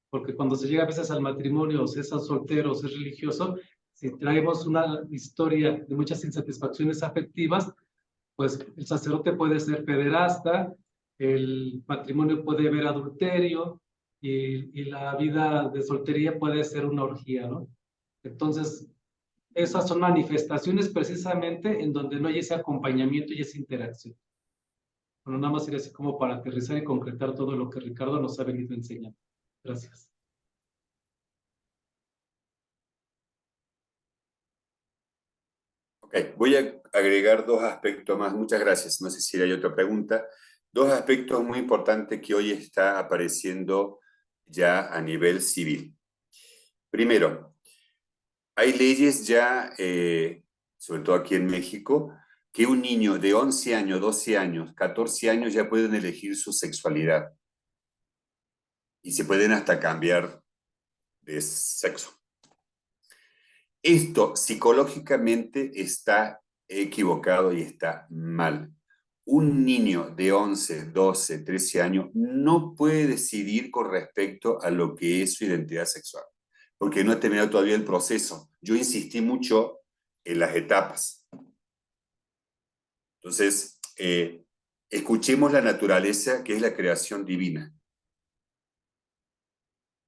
Porque cuando se llega a veces al matrimonio, o se es soltero o se es religioso, si traemos una historia de muchas insatisfacciones afectivas, pues el sacerdote puede ser pederasta, el matrimonio puede haber adulterio y la vida de soltería puede ser una orgía, ¿no? Entonces, esas son manifestaciones precisamente en donde no hay ese acompañamiento y esa interacción. Bueno, nada más sería así como para aterrizar y concretar todo lo que Ricardo nos ha venido enseñando. Gracias. Ok, voy a agregar dos aspectos más. Muchas gracias. No sé si hay otra pregunta. Dos aspectos muy importantes que hoy está apareciendo ya a nivel civil. Primero, hay leyes ya, sobre todo aquí en México, que un niño de 11 años, 12 años, 14 años ya pueden elegir su sexualidad y se pueden hasta cambiar de sexo. Esto psicológicamente está equivocado y está mal. Un niño de 11, 12, 13 años no puede decidir con respecto a lo que es su identidad sexual, porque no ha terminado todavía el proceso. Yo insistí mucho en las etapas. Entonces, escuchemos la naturaleza, que es la creación divina.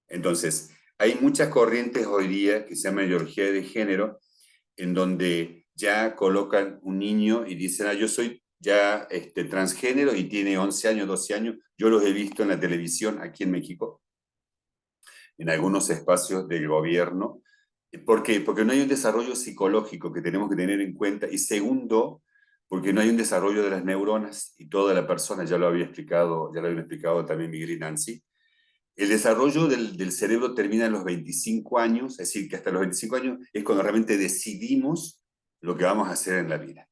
Entonces, hay muchas corrientes hoy día que se llaman ideología de género, en donde ya colocan un niño y dicen, yo soy ya transgénero y tiene 11 años, 12 años. Yo los he visto en la televisión aquí en México, en algunos espacios del gobierno. ¿Por qué? Porque no hay un desarrollo psicológico que tenemos que tener en cuenta. Y segundo, porque no hay un desarrollo de las neuronas y toda la persona, ya lo había explicado, ya lo habían explicado también Miguel y Nancy. El desarrollo del cerebro termina a los 25 años, es decir, que hasta los 25 años es cuando realmente decidimos lo que vamos a hacer en la vida.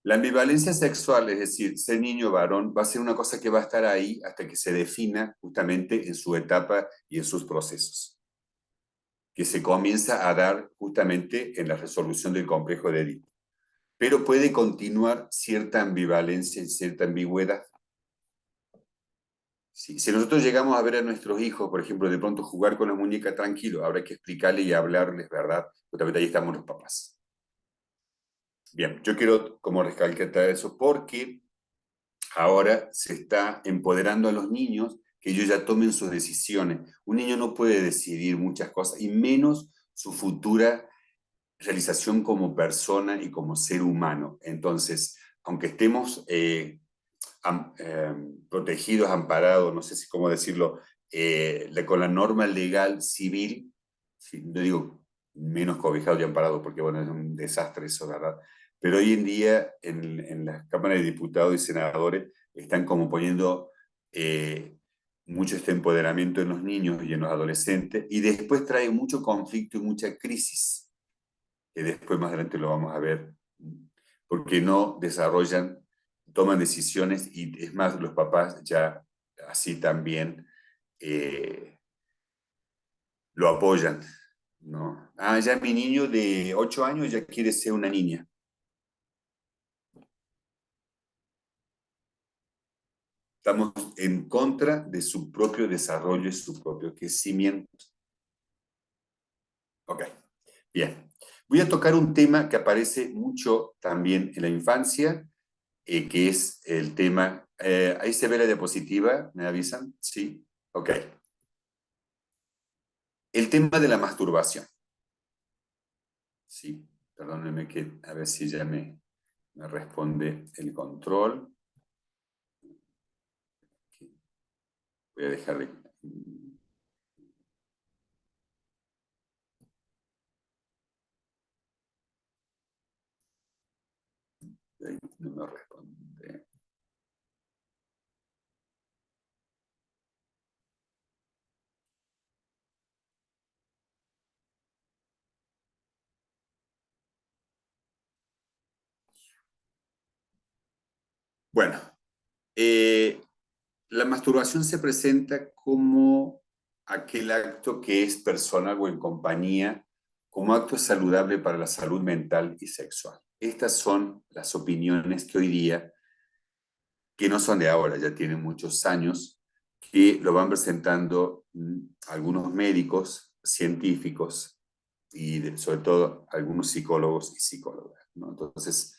La ambivalencia sexual, es decir, ser niño o varón, va a ser una cosa que va a estar ahí hasta que se defina justamente en su etapa y en sus procesos, que se comienza a dar justamente en la resolución del complejo de Edipo. Pero puede continuar cierta ambivalencia y cierta ambigüedad. Sí, si nosotros llegamos a ver a nuestros hijos, por ejemplo, de pronto jugar con la muñeca tranquilo, habrá que explicarles y hablarles, ¿verdad? Justamente ahí estamos los papás. Bien, yo quiero como recalcar eso porque ahora se está empoderando a los niños que ellos ya tomen sus decisiones. Un niño no puede decidir muchas cosas, y menos su futura realización como persona y como ser humano. Entonces, aunque estemos protegidos, amparados, no sé si cómo decirlo, con la norma legal civil, sí, no digo menos cobijados y amparados, porque bueno, es un desastre eso, ¿verdad? Pero hoy en día en las cámaras de diputados y senadores están como poniendo mucho este empoderamiento en los niños y en los adolescentes, y después trae mucho conflicto y mucha crisis, que después más adelante lo vamos a ver, porque no desarrollan, toman decisiones, y es más, los papás ya así también lo apoyan, ¿no? Ya mi niño de 8 años ya quiere ser una niña. Estamos en contra de su propio desarrollo y su propio crecimiento. Ok, bien. Voy a tocar un tema que aparece mucho también en la infancia, que es el tema, ahí se ve la diapositiva, ¿me avisan? Sí, ok. El tema de la masturbación. Sí, perdónenme que a ver si ya me responde el control. Voy a dejar de... No me responde. Bueno, la masturbación se presenta como aquel acto que es personal o en compañía, como acto saludable para la salud mental y sexual. Estas son las opiniones que hoy día, que no son de ahora, ya tienen muchos años, que lo van presentando algunos médicos, científicos y sobre todo algunos psicólogos y psicólogas, ¿no? Entonces,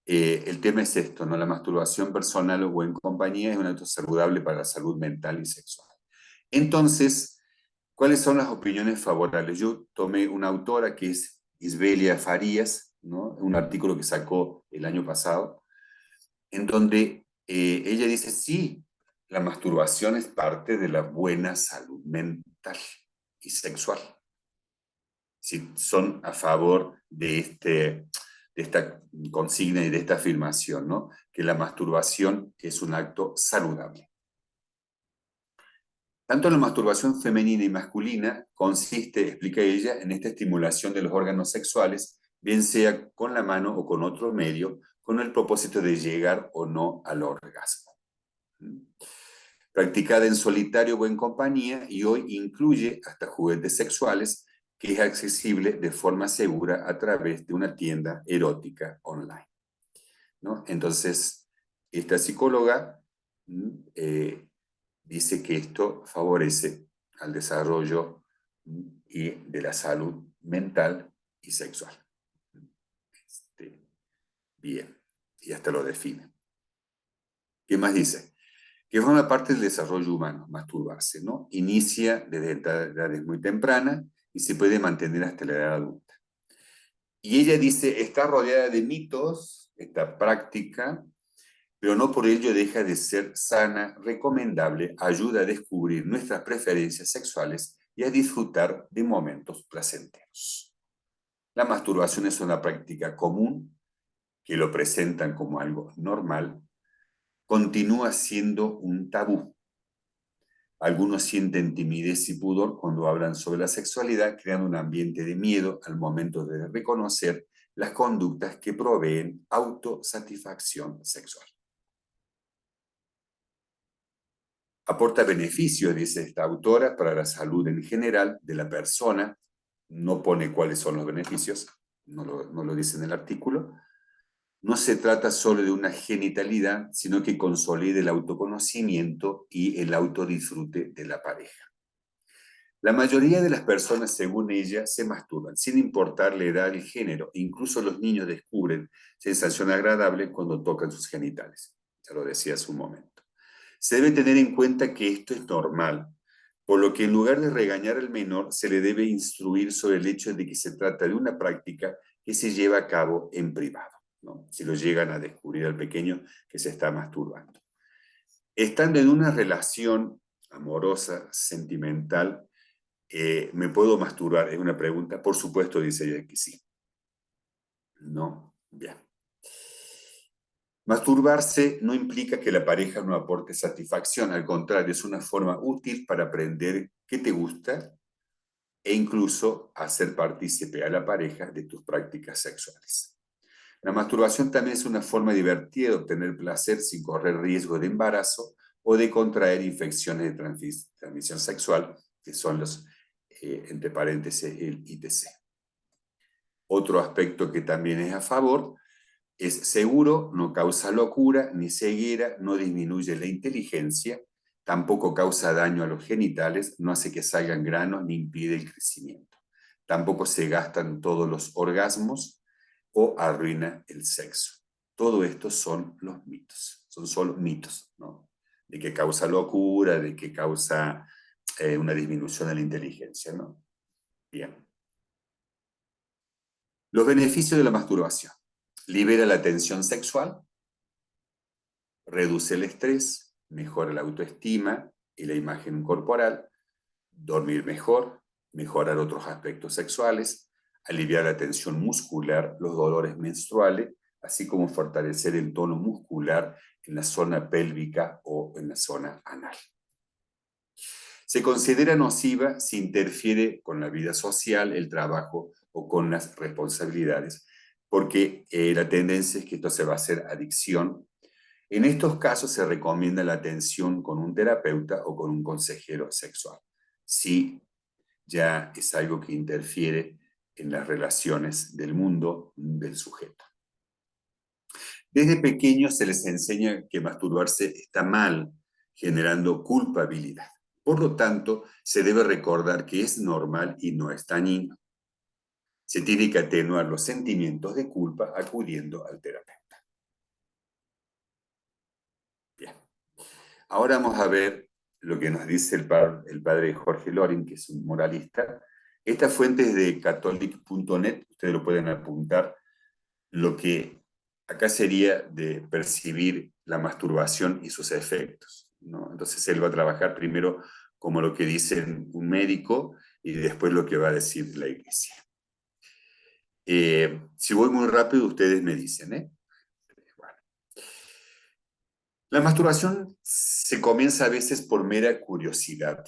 el tema es esto, ¿no? La masturbación personal o en compañía es un acto saludable para la salud mental y sexual. Entonces, ¿cuáles son las opiniones favorables? Yo tomé una autora que es Isbelia Farías, ¿no? Un artículo que sacó el año pasado, en donde ella dice, sí, la masturbación es parte de la buena salud mental y sexual. Sí, son a favor de esta consigna y de esta afirmación, ¿no? Que la masturbación es un acto saludable. Tanto la masturbación femenina y masculina consiste, explica ella, en esta estimulación de los órganos sexuales, bien sea con la mano o con otro medio, con el propósito de llegar o no al orgasmo. Practicada en solitario o en compañía, y hoy incluye hasta juguetes sexuales, que es accesible de forma segura a través de una tienda erótica online, ¿no? Entonces, esta psicóloga dice que esto favorece al desarrollo y de la salud mental y sexual. Bien, y hasta lo define. ¿Qué más dice? que forma parte del desarrollo humano, masturbarse, ¿no? Inicia desde edades muy tempranas y se puede mantener hasta la edad adulta. Y ella dice, está rodeada de mitos, esta práctica, pero no por ello deja de ser sana, recomendable, ayuda a descubrir nuestras preferencias sexuales y a disfrutar de momentos placenteros. La masturbación es una práctica común, que lo presentan como algo normal, continúa siendo un tabú. Algunos sienten timidez y pudor cuando hablan sobre la sexualidad, creando un ambiente de miedo al momento de reconocer las conductas que proveen autosatisfacción sexual. Aporta beneficios, dice esta autora, para la salud en general de la persona. No pone cuáles son los beneficios, no lo dice en el artículo. No se trata solo de una genitalidad, sino que consolida el autoconocimiento y el autodisfrute de la pareja. La mayoría de las personas, según ella, se masturban, sin importar la edad y el género. Incluso los niños descubren sensación agradable cuando tocan sus genitales. Ya lo decía hace un momento. Se debe tener en cuenta que esto es normal, por lo que en lugar de regañar al menor, se le debe instruir sobre el hecho de que se trata de una práctica que se lleva a cabo en privado, ¿no? Si lo llegan a descubrir al pequeño que se está masturbando. Estando en una relación amorosa, sentimental, ¿me puedo masturbar? Es una pregunta. Por supuesto, dice ella que sí. ¿No? Bien. Masturbarse no implica que la pareja no aporte satisfacción, al contrario, es una forma útil para aprender qué te gusta e incluso hacer partícipe a la pareja de tus prácticas sexuales. La masturbación también es una forma divertida de obtener placer sin correr riesgo de embarazo o de contraer infecciones de transmisión sexual, que son los, entre paréntesis, el ITC. Otro aspecto que también es a favor es seguro, no causa locura ni ceguera, no disminuye la inteligencia, tampoco causa daño a los genitales, no hace que salgan granos ni impide el crecimiento. Tampoco se gastan todos los orgasmos o arruina el sexo. Todo esto son los mitos, son solo mitos, ¿no? De que causa locura, de que causa una disminución de la inteligencia, ¿no? Bien. Los beneficios de la masturbación. Libera la tensión sexual, reduce el estrés, mejora la autoestima y la imagen corporal, dormir mejor, mejorar otros aspectos sexuales, aliviar la tensión muscular, los dolores menstruales, así como fortalecer el tono muscular en la zona pélvica o en la zona anal. Se considera nociva si interfiere con la vida social, el trabajo o con las responsabilidades, porque la tendencia es que esto se va a hacer adicción. En estos casos se recomienda la atención con un terapeuta o con un consejero sexual, si ya es algo que interfiere en las relaciones del mundo del sujeto. Desde pequeños se les enseña que masturbarse está mal, generando culpabilidad. Por lo tanto, se debe recordar que es normal y no es dañino. Se tiene que atenuar los sentimientos de culpa acudiendo al terapeuta. Bien. Ahora vamos a ver lo que nos dice el padre Jorge Loring, que es un moralista. Esta fuente es de catholic.net, ustedes lo pueden apuntar. Lo que acá sería de percibir la masturbación y sus efectos, ¿no? Entonces él va a trabajar primero como lo que dice un médico y después lo que va a decir la iglesia. Si voy muy rápido, ustedes me dicen, ¿eh? Bueno. La masturbación se comienza a veces por mera curiosidad.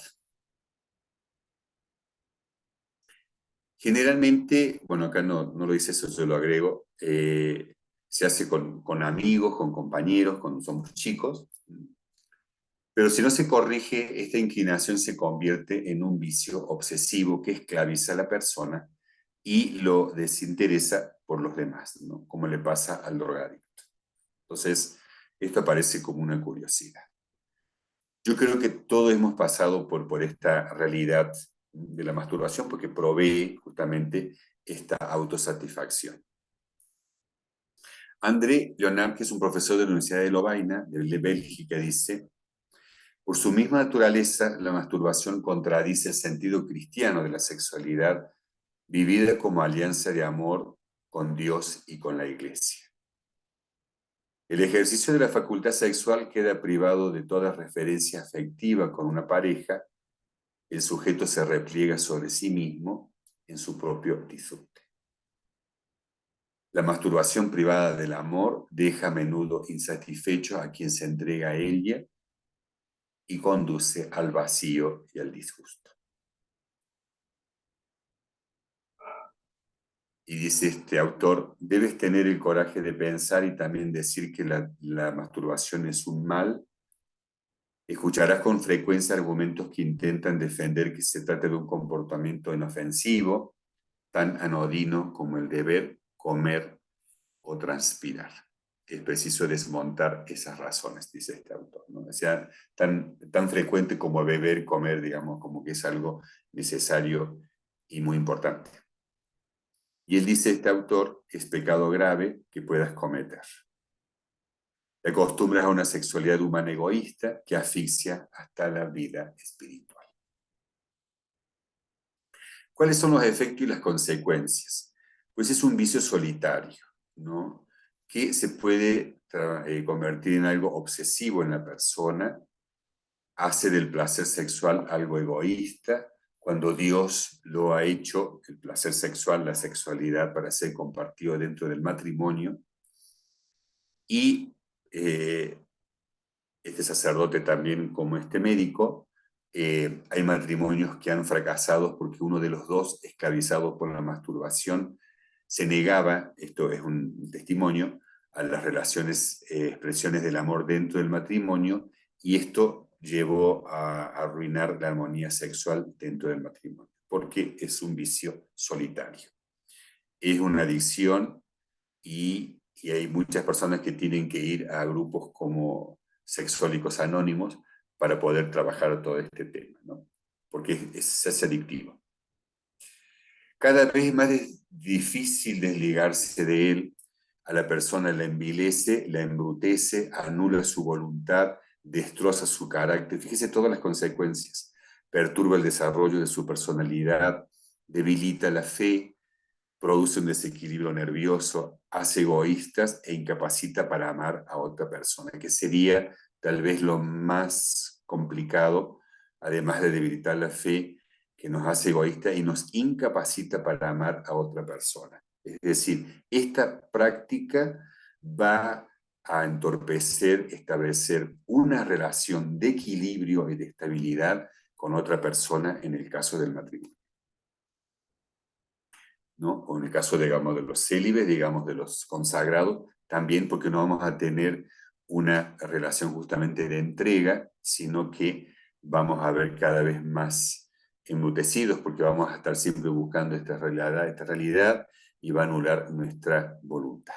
Generalmente, bueno, acá no lo dice eso, yo lo agrego, se hace con amigos, con compañeros, cuando somos chicos. Pero si no se corrige, esta inclinación se convierte en un vicio obsesivo que esclaviza a la persona y lo desinteresa por los demás, ¿no? Como le pasa al drogadicto. Entonces, esto aparece como una curiosidad. Yo creo que todos hemos pasado por esta realidad de la masturbación porque provee justamente esta autosatisfacción. André Leonard, que es un profesor de la Universidad de Lovaina, de Bélgica, dice: Por su misma naturaleza, la masturbación contradice el sentido cristiano de la sexualidad, vivida como alianza de amor con Dios y con la Iglesia. El ejercicio de la facultad sexual queda privado de toda referencia afectiva con una pareja. El sujeto se repliega sobre sí mismo en su propio disfrute. La masturbación privada del amor deja a menudo insatisfecho a quien se entrega a ella y conduce al vacío y al disgusto. Y dice este autor, debes tener el coraje de pensar y también decir que la masturbación es un mal. Escucharás con frecuencia argumentos que intentan defender que se trata de un comportamiento inofensivo, tan anodino como el deber, comer o transpirar. Es preciso desmontar esas razones, dice este autor, ¿no? O sea, tan frecuente como beber, comer, digamos, como que es algo necesario y muy importante. Y él dice, este autor, que es pecado grave que puedas cometer. Te acostumbras a una sexualidad humana egoísta que asfixia hasta la vida espiritual. ¿Cuáles son los efectos y las consecuencias? Pues es un vicio solitario, ¿no? Que se puede convertir en algo obsesivo en la persona, hace del placer sexual algo egoísta, cuando Dios lo ha hecho, el placer sexual, la sexualidad, para ser compartido dentro del matrimonio. Y este sacerdote también, como este médico, hay matrimonios que han fracasado porque uno de los dos, esclavizado por la masturbación, se negaba, esto es un testimonio, a las relaciones, expresiones del amor dentro del matrimonio, y esto llevó a arruinar la armonía sexual dentro del matrimonio, porque es un vicio solitario. Es una adicción y hay muchas personas que tienen que ir a grupos como Sexólicos Anónimos para poder trabajar todo este tema, ¿no? Porque es adictivo. Cada vez es más difícil desligarse de él. A la persona la envilece, la embrutece, anula su voluntad, destroza su carácter. Fíjese todas las consecuencias. Perturba el desarrollo de su personalidad, debilita la fe, produce un desequilibrio nervioso, hace egoístas e incapacita para amar a otra persona, que sería tal vez lo más complicado, además de debilitar la fe, que nos hace egoístas y nos incapacita para amar a otra persona. Es decir, esta práctica va a entorpecer, establecer una relación de equilibrio y de estabilidad con otra persona en el caso del matrimonio, ¿no? O en el caso, digamos, de los célibes, digamos, de los consagrados, también porque no vamos a tener una relación justamente de entrega, sino que vamos a ver cada vez más enmutecidos, porque vamos a estar siempre buscando esta realidad y va a anular nuestra voluntad.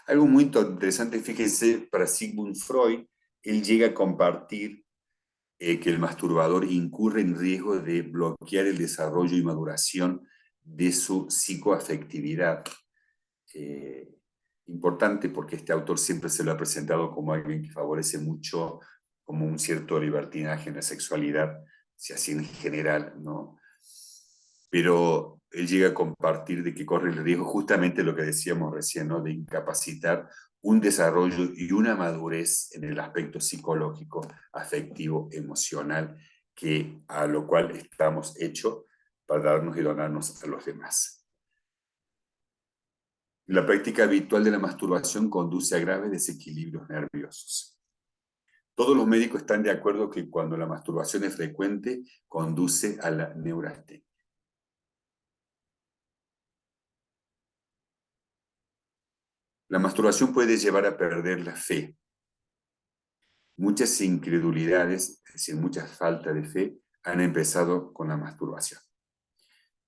Algo muy interesante, fíjense, para Sigmund Freud, él llega a compartir que el masturbador incurre en riesgo de bloquear el desarrollo y maduración de su psicoafectividad. Importante porque este autor siempre se lo ha presentado como alguien que favorece mucho como un cierto libertinaje en la sexualidad, si así en general, ¿no? Pero él llega a compartir de que corre el riesgo justamente lo que decíamos recién, ¿no? De incapacitar un desarrollo y una madurez en el aspecto psicológico, afectivo, emocional, que a lo cual estamos hechos para darnos y donarnos a los demás. La práctica habitual de la masturbación conduce a graves desequilibrios nerviosos. Todos los médicos están de acuerdo que cuando la masturbación es frecuente, conduce a la neurastenia. La masturbación puede llevar a perder la fe. Muchas incredulidades, es decir, muchas faltas de fe, han empezado con la masturbación.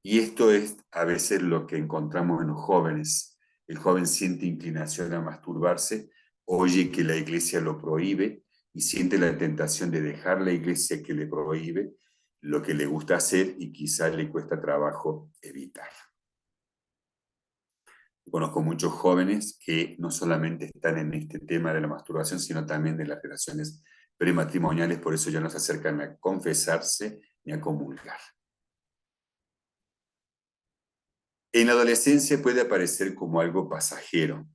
Y esto es a veces lo que encontramos en los jóvenes. El joven siente inclinación a masturbarse, oye que la iglesia lo prohíbe y siente la tentación de dejar la iglesia que le prohíbe lo que le gusta hacer y quizás le cuesta trabajo evitar. Conozco muchos jóvenes que no solamente están en este tema de la masturbación, sino también de las relaciones prematrimoniales, por eso ya no se acercan a confesarse ni a comulgar. En la adolescencia puede aparecer como algo pasajero,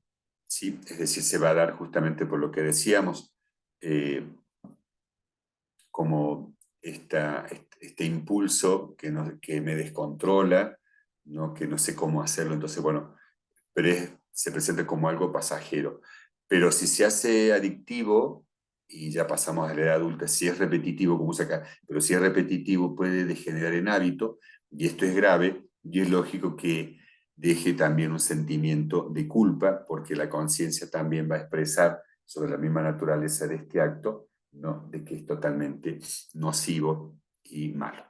¿sí? Es decir, se va a dar justamente por lo que decíamos, como este impulso que me descontrola, ¿no? Que no sé cómo hacerlo, entonces, bueno, pero se presenta como algo pasajero. Pero si se hace adictivo, y ya pasamos a la edad adulta, si es repetitivo, como usa acá, pero si es repetitivo puede degenerar en hábito, y esto es grave, y es lógico que deje también un sentimiento de culpa, porque la conciencia también va a expresar sobre la misma naturaleza de este acto, ¿no? De que es totalmente nocivo y malo.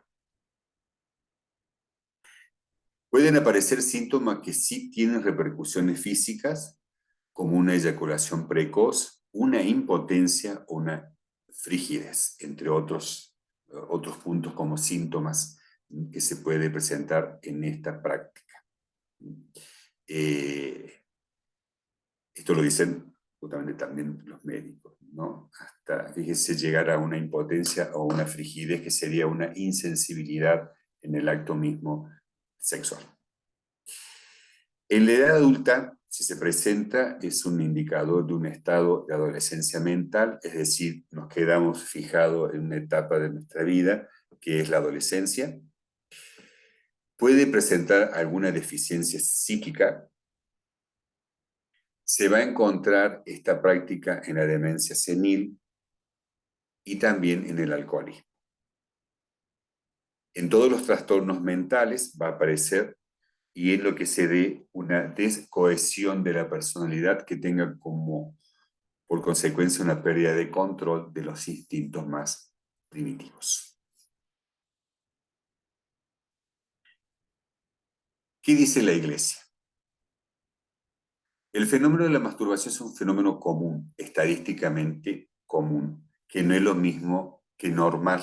Pueden aparecer síntomas que sí tienen repercusiones físicas, como una eyaculación precoz, una impotencia o una frigidez, entre otros puntos como síntomas que se puede presentar en esta práctica. Esto lo dicen justamente también los médicos, ¿no? Hasta, fíjese, llegar a una impotencia o una frigidez que sería una insensibilidad en el acto mismo sexual. En la edad adulta, si se presenta, es un indicador de un estado de adolescencia mental, es decir, nos quedamos fijados en una etapa de nuestra vida, que es la adolescencia. Puede presentar alguna deficiencia psíquica. Se va a encontrar esta práctica en la demencia senil y también en el alcoholismo. En todos los trastornos mentales va a aparecer y en lo que se dé una descohesión de la personalidad que tenga como por consecuencia una pérdida de control de los instintos más primitivos. ¿Qué dice la Iglesia? El fenómeno de la masturbación es un fenómeno común, estadísticamente común, que no es lo mismo que normal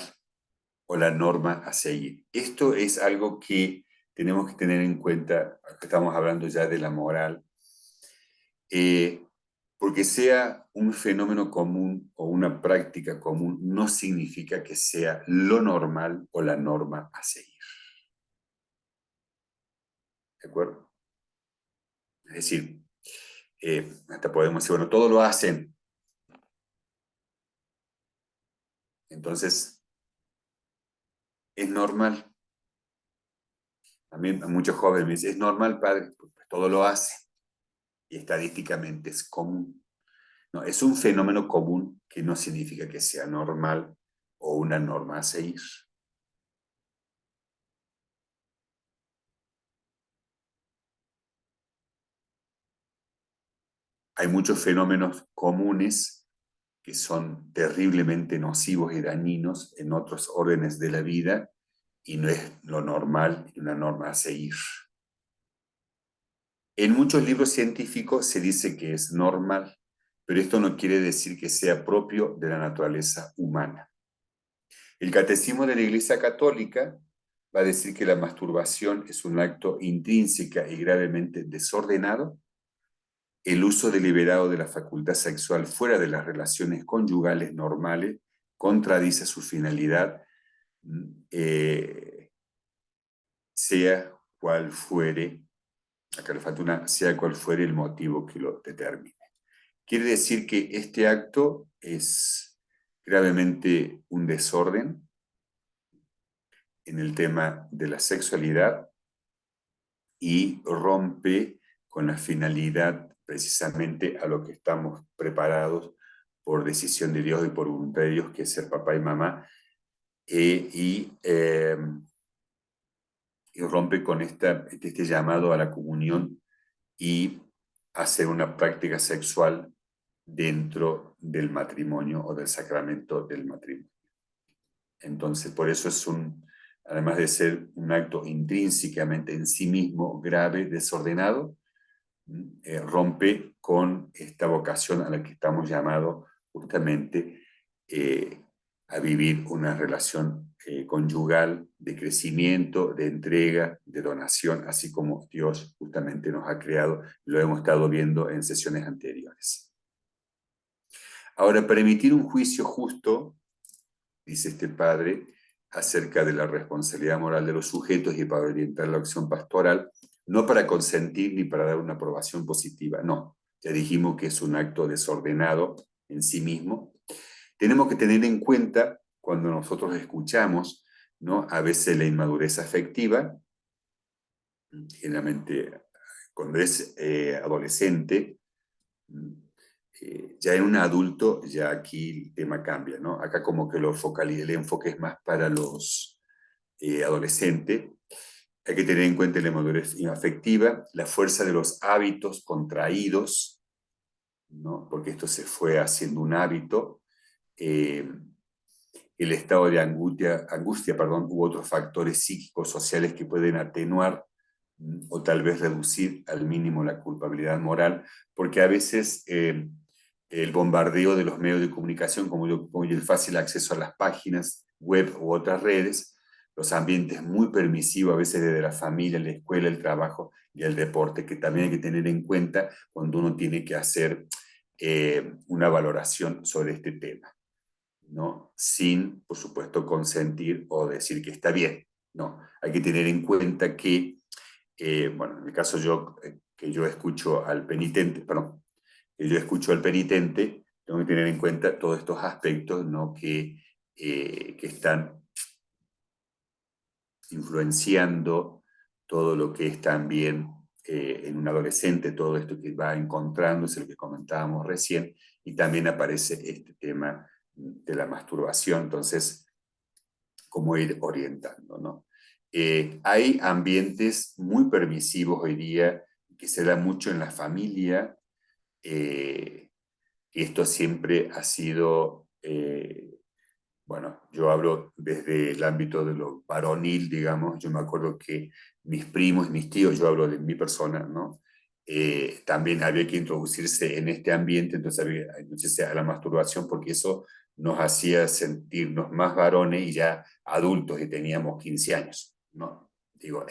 o la norma a seguir. Esto es algo que tenemos que tener en cuenta, estamos hablando ya de la moral, porque sea un fenómeno común o una práctica común no significa que sea lo normal o la norma a seguir. ¿De acuerdo? Es decir, hasta podemos decir, bueno, todos lo hacen. Entonces, es normal. También muchos jóvenes me dicen, es normal, padre, pues todo lo hace. Y estadísticamente es común. No, es un fenómeno común que no significa que sea normal o una norma a seguir. Hay muchos fenómenos comunes que son terriblemente nocivos y dañinos en otros órdenes de la vida y no es lo normal y una norma a seguir. En muchos libros científicos se dice que es normal, pero esto no quiere decir que sea propio de la naturaleza humana. El Catecismo de la Iglesia Católica va a decir que la masturbación es un acto intrínseca y gravemente desordenado. El uso deliberado de la facultad sexual fuera de las relaciones conyugales normales contradice su finalidad, sea cual fuere, acá le falta una, sea cual fuere el motivo que lo determine. Quiere decir que este acto es gravemente un desorden en el tema de la sexualidad y rompe con la finalidad precisamente a lo que estamos preparados por decisión de Dios y por voluntad de Dios, que es ser papá y mamá, y rompe con este llamado a la comunión y hacer una práctica sexual dentro del matrimonio o del sacramento del matrimonio. Entonces, por eso es además de ser un acto intrínsecamente en sí mismo grave, desordenado, rompe con esta vocación a la que estamos llamados justamente a vivir una relación conyugal de crecimiento, de entrega, de donación, así como Dios justamente nos ha creado, lo hemos estado viendo en sesiones anteriores. Ahora, para emitir un juicio justo, dice este padre, acerca de la responsabilidad moral de los sujetos y para orientar la acción pastoral, no para consentir ni para dar una aprobación positiva, no. Ya dijimos que es un acto desordenado en sí mismo. Tenemos que tener en cuenta, cuando nosotros escuchamos, ¿no?, a veces la inmadurez afectiva, generalmente cuando es adolescente, ya en un adulto, ya aquí el tema cambia, ¿no? Acá como que el enfoque es más para los adolescentes. Hay que tener en cuenta la madurez afectiva, la fuerza de los hábitos contraídos, ¿no?, porque esto se fue haciendo un hábito, el estado de angustia, u otros factores psíquicos sociales que pueden atenuar o tal vez reducir al mínimo la culpabilidad moral, porque a veces el bombardeo de los medios de comunicación, como el fácil acceso a las páginas web u otras redes, los ambientes muy permisivos, a veces desde la familia, la escuela, el trabajo y el deporte, que también hay que tener en cuenta cuando uno tiene que hacer una valoración sobre este tema, ¿no? Sin, por supuesto, consentir o decir que está bien. No, hay que tener en cuenta que, bueno, en el caso que yo escucho al penitente, tengo que tener en cuenta todos estos aspectos, ¿no?, que están influenciando todo lo que es también en un adolescente, todo esto que va encontrándose, lo que comentábamos recién, y también aparece este tema de la masturbación, entonces, cómo ir orientando, ¿no? Hay ambientes muy permisivos hoy día, que se da mucho en la familia, esto siempre ha sido, bueno, yo hablo desde el ámbito de lo varonil, digamos. Yo me acuerdo que mis primos y mis tíos, yo hablo de mi persona, ¿no? También había que introducirse en este ambiente, entonces a la masturbación, porque eso nos hacía sentirnos más varones y ya adultos, y teníamos 15 años, ¿no? Digo,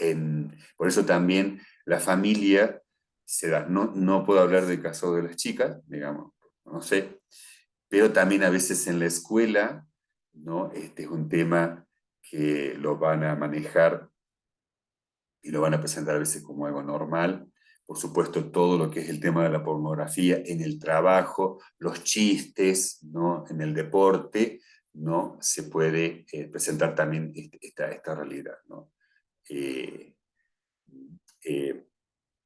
por eso también la familia se da. No puedo hablar del caso de las chicas, digamos, no sé, pero también a veces en la escuela, ¿no? Este es un tema que lo van a manejar y lo van a presentar a veces como algo normal. Por supuesto, todo lo que es el tema de la pornografía en el trabajo, los chistes, ¿no?, en el deporte, ¿no?, se puede presentar también esta realidad, ¿no? Eh, eh,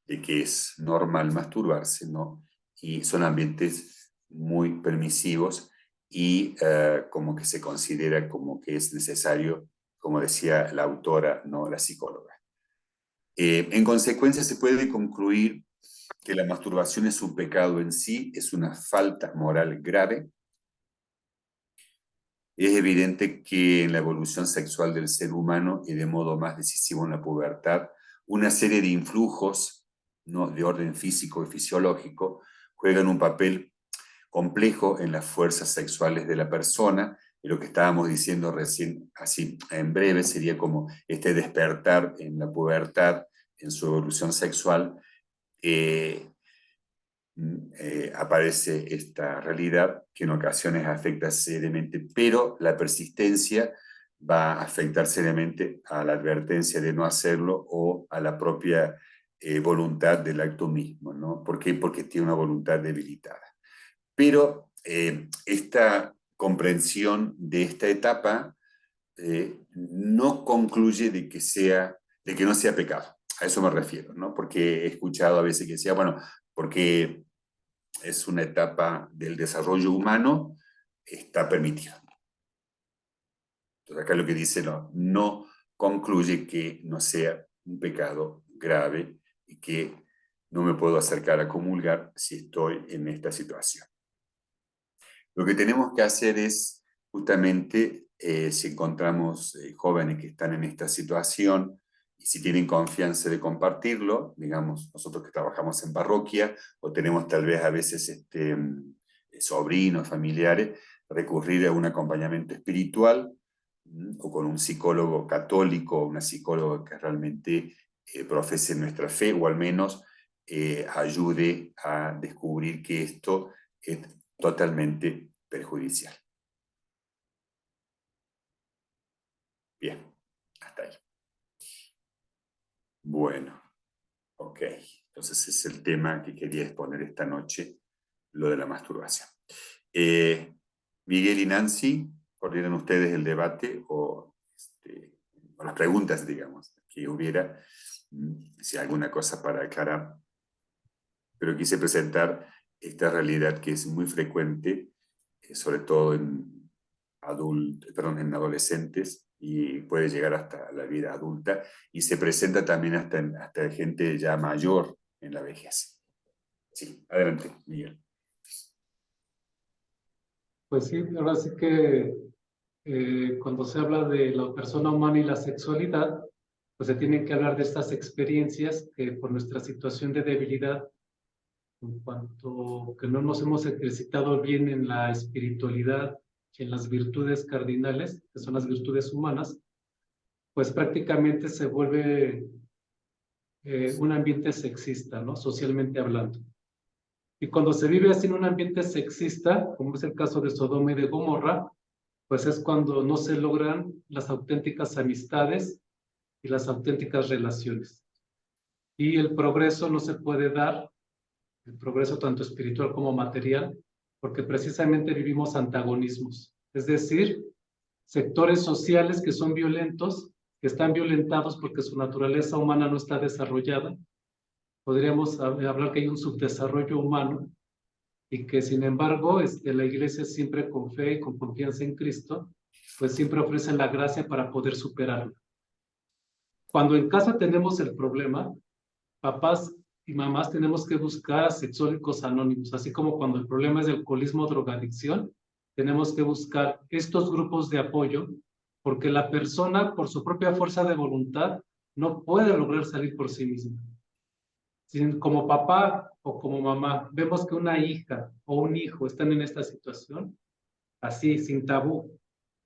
de que es normal masturbarse, ¿no? Y son ambientes muy permisivos y como que se considera como que es necesario, como decía la autora, ¿no?, la psicóloga. En consecuencia, se puede concluir que la masturbación es un pecado en sí, es una falta moral grave. Es evidente que en la evolución sexual del ser humano, y de modo más decisivo en la pubertad, una serie de influjos, ¿no?, de orden físico y fisiológico juegan un papel complejo en las fuerzas sexuales de la persona. Y lo que estábamos diciendo recién, así en breve, sería como este despertar en la pubertad, en su evolución sexual, aparece esta realidad que en ocasiones afecta seriamente, pero la persistencia va a afectar seriamente a la advertencia de no hacerlo o a la propia voluntad del acto mismo, ¿no? ¿Por qué? Porque tiene una voluntad debilitada. Pero esta comprensión de esta etapa no concluye de que no sea pecado. A eso me refiero, ¿no? Porque he escuchado a veces que decía, bueno, porque es una etapa del desarrollo humano, está permitido. Entonces acá lo que dice no concluye que no sea un pecado grave y que no me puedo acercar a comulgar si estoy en esta situación. Lo que tenemos que hacer es justamente, si encontramos jóvenes que están en esta situación, y si tienen confianza de compartirlo, digamos, nosotros que trabajamos en parroquia, o tenemos tal vez a veces sobrinos, familiares, recurrir a un acompañamiento espiritual, o con un psicólogo católico, o una psicóloga que realmente profese nuestra fe, o al menos ayude a descubrir que esto es totalmente perjudicial. Bien, hasta ahí. Bueno, ok. Entonces ese es el tema que quería exponer esta noche, lo de la masturbación. Miguel y Nancy, coordinan ustedes el debate o las preguntas, digamos, que hubiera, si hay alguna cosa para aclarar. Pero quise presentar esta realidad que es muy frecuente, sobre todo en adolescentes, y puede llegar hasta la vida adulta, y se presenta también hasta gente ya mayor en la vejez. Sí, adelante, Miguel. Pues sí, ahora sí que cuando se habla de la persona humana y la sexualidad, pues se tienen que hablar de estas experiencias que por nuestra situación de debilidad, en cuanto que no nos hemos ejercitado bien en la espiritualidad y en las virtudes cardinales, que son las virtudes humanas, pues prácticamente se vuelve un ambiente sexista, ¿no? Socialmente hablando. Y cuando se vive así en un ambiente sexista, como es el caso de Sodoma y de Gomorra, pues es cuando no se logran las auténticas amistades y las auténticas relaciones. Y el progreso no se puede dar, el progreso tanto espiritual como material, porque precisamente vivimos antagonismos. Es decir, sectores sociales que son violentos, que están violentados porque su naturaleza humana no está desarrollada. Podríamos hablar que hay un subdesarrollo humano y que sin embargo la iglesia siempre con fe y con confianza en Cristo, pues siempre ofrece la gracia para poder superarlo. Cuando en casa tenemos el problema, papás y mamás tenemos que buscar a sexólicos anónimos, así como cuando el problema es de alcoholismo o drogadicción, tenemos que buscar estos grupos de apoyo, porque la persona por su propia fuerza de voluntad no puede lograr salir por sí misma. Si como papá o como mamá vemos que una hija o un hijo están en esta situación, así, sin tabú,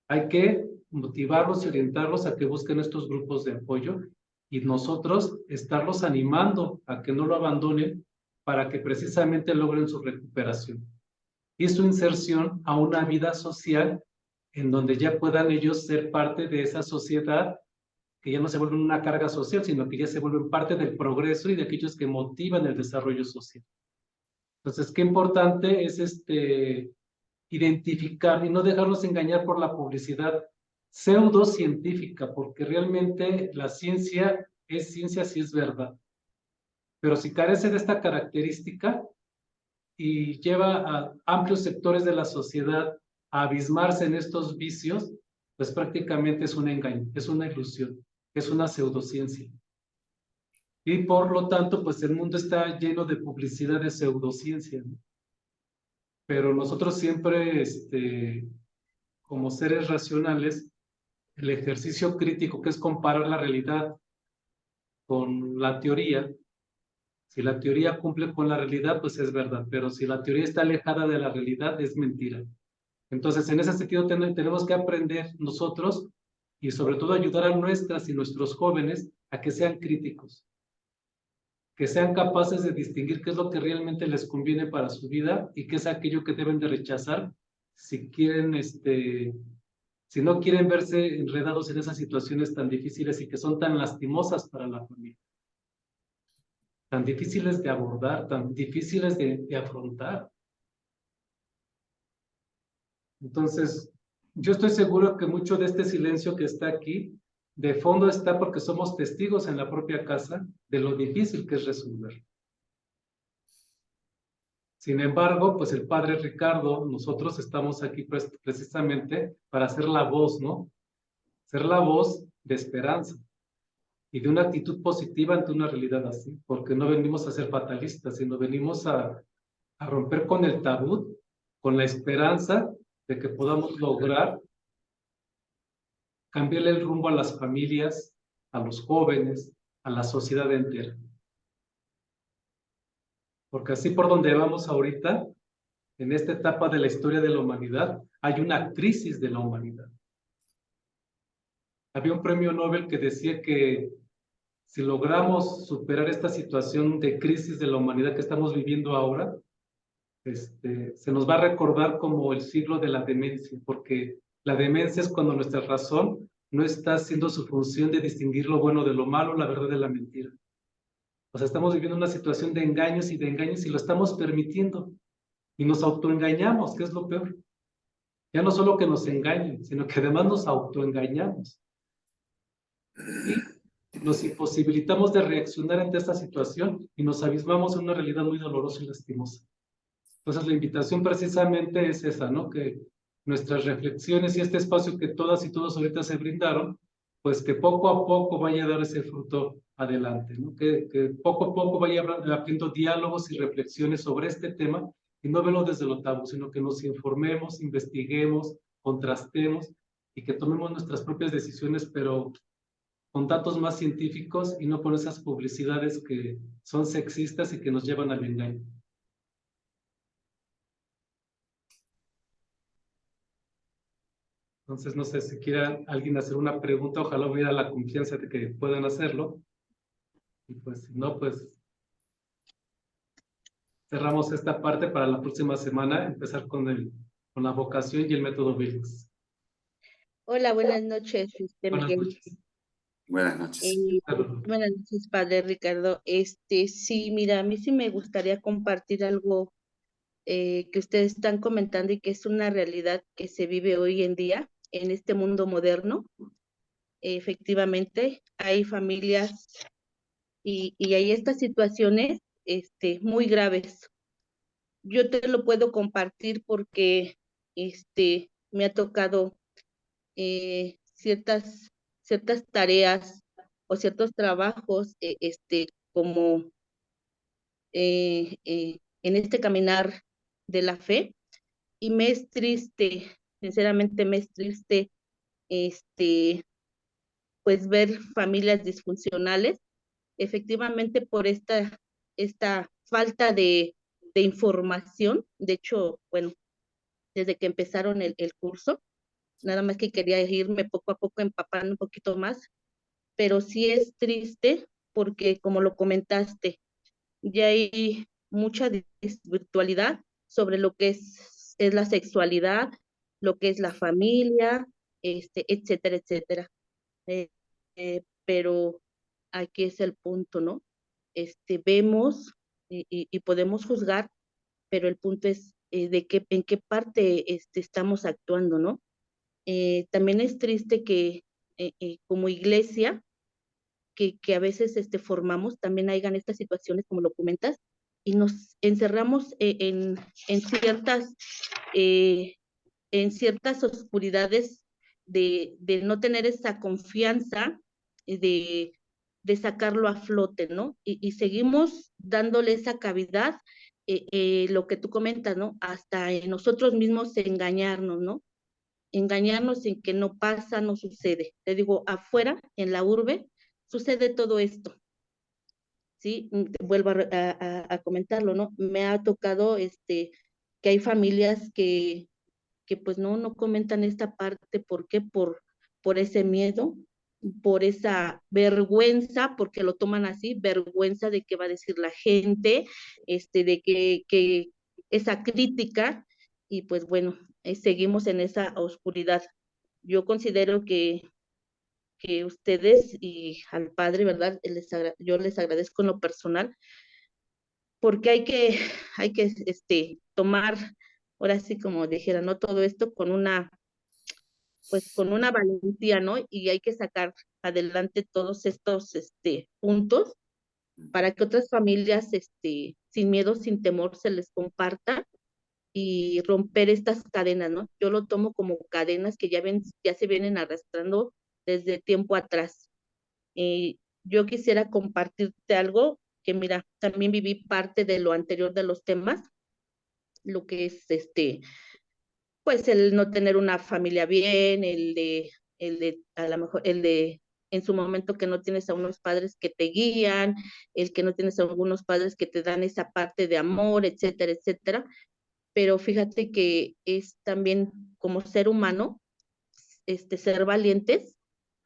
hay que motivarlos y orientarlos a que busquen estos grupos de apoyo y nosotros estarlos animando a que no lo abandonen para que precisamente logren su recuperación y su inserción a una vida social en donde ya puedan ellos ser parte de esa sociedad, que ya no se vuelven una carga social, sino que ya se vuelven parte del progreso y de aquellos que motivan el desarrollo social. Entonces, qué importante es identificar y no dejarnos engañar por la publicidad pseudocientífica, porque realmente la ciencia es ciencia si es verdad. Pero si carece de esta característica y lleva a amplios sectores de la sociedad a abismarse en estos vicios, pues prácticamente es un engaño, es una ilusión, es una pseudociencia. Y por lo tanto, pues el mundo está lleno de publicidad de pseudociencia, ¿no? Pero nosotros siempre, como seres racionales, el ejercicio crítico, que es comparar la realidad con la teoría, si la teoría cumple con la realidad, pues es verdad, pero si la teoría está alejada de la realidad, es mentira. Entonces, en ese sentido, tenemos que aprender nosotros y sobre todo ayudar a nuestras y nuestros jóvenes a que sean críticos, que sean capaces de distinguir qué es lo que realmente les conviene para su vida y qué es aquello que deben de rechazar si quieren, si no quieren verse enredados en esas situaciones tan difíciles y que son tan lastimosas para la familia, tan difíciles de abordar, tan difíciles de afrontar. Entonces, yo estoy seguro que mucho de este silencio que está aquí, de fondo está porque somos testigos en la propia casa de lo difícil que es resolver. Sin embargo, pues el padre Ricardo, nosotros estamos aquí precisamente para ser la voz, ¿no? Ser la voz de esperanza y de una actitud positiva ante una realidad así, porque no venimos a ser fatalistas, sino venimos a romper con el tabú, con la esperanza de que podamos lograr cambiarle el rumbo a las familias, a los jóvenes, a la sociedad entera. Porque así por donde vamos ahorita, en esta etapa de la historia de la humanidad, hay una crisis de la humanidad. Había un premio Nobel que decía que si logramos superar esta situación de crisis de la humanidad que estamos viviendo ahora, se nos va a recordar como el siglo de la demencia, porque la demencia es cuando nuestra razón no está haciendo su función de distinguir lo bueno de lo malo, la verdad de la mentira. O sea, estamos viviendo una situación de engaños y lo estamos permitiendo. Y nos autoengañamos, que es lo peor. Ya no solo que nos engañen, sino que además nos autoengañamos. Y nos imposibilitamos de reaccionar ante esta situación y nos abismamos en una realidad muy dolorosa y lastimosa. Entonces la invitación precisamente es esa, ¿no? Que nuestras reflexiones y este espacio que todas y todos ahorita se brindaron, pues que poco a poco vaya a dar ese fruto adelante, ¿no? Que poco a poco vaya abriendo diálogos y reflexiones sobre este tema y no verlo desde lo tabú, sino que nos informemos, investiguemos, contrastemos y que tomemos nuestras propias decisiones, pero con datos más científicos y no por esas publicidades que son sexistas y que nos llevan al engaño. Entonces, no sé si quiera alguien hacer una pregunta, ojalá hubiera la confianza de que puedan hacerlo. Y pues, si no, pues cerramos esta parte para la próxima semana, empezar con la vocación y el método Vilks. Hola, buenas noches, Buenas Miguel. noches. Buenas noches. Buenas noches, padre Ricardo. Sí, mira, a mí sí me gustaría compartir algo que ustedes están comentando y que es una realidad que se vive hoy en día en este mundo moderno. Efectivamente, hay familias y hay estas situaciones muy graves. Yo te lo puedo compartir porque me ha tocado ciertas tareas o ciertos trabajos, como en este caminar de la fe, y me es triste, sinceramente me es triste, pues ver familias disfuncionales, efectivamente por esta falta de información. De hecho, bueno, desde que empezaron el curso, nada más que quería irme poco a poco empapando un poquito más, pero sí es triste porque, como lo comentaste, ya hay mucha virtualidad sobre lo que es la sexualidad, lo que es la familia, etcétera, etcétera. Pero aquí es el punto, ¿no? Vemos y podemos juzgar, pero el punto es en qué parte estamos actuando, ¿no? También es triste que como iglesia, que a veces formamos, también hayan estas situaciones, como lo comentas, y nos encerramos eh, en ciertas oscuridades de no tener esa confianza de sacarlo a flote, ¿no? Y seguimos dándole esa cavidad, lo que tú comentas, ¿no? Hasta en nosotros mismos engañarnos, ¿no? Engañarnos en que no pasa, no sucede. Te digo, afuera, en la urbe, sucede todo esto, ¿sí? Vuelvo a comentarlo, ¿no? Me ha tocado que hay familias que pues no comentan esta parte. ¿Por qué? Por ese miedo, por esa vergüenza, porque lo toman así, vergüenza de qué va a decir la gente, de que esa crítica, y pues bueno, seguimos en esa oscuridad. Yo considero que ustedes y al padre, ¿verdad? Yo les agradezco en lo personal, porque hay que tomar, ahora sí como dijera, ¿no? Todo esto pues con una valentía, ¿no? Y hay que sacar adelante todos estos puntos para que otras familias sin miedo, sin temor, se les comparta y romper estas cadenas, ¿no? Yo lo tomo como cadenas que ya se vienen arrastrando desde tiempo atrás. Yo quisiera compartirte algo que, mira, también viví parte de lo anterior de los temas, lo que es pues el no tener una familia bien, a lo mejor, en su momento que no tienes a unos padres que te guían, el que no tienes a algunos padres que te dan esa parte de amor, etcétera, etcétera. Pero fíjate que es también como ser humano, ser valientes,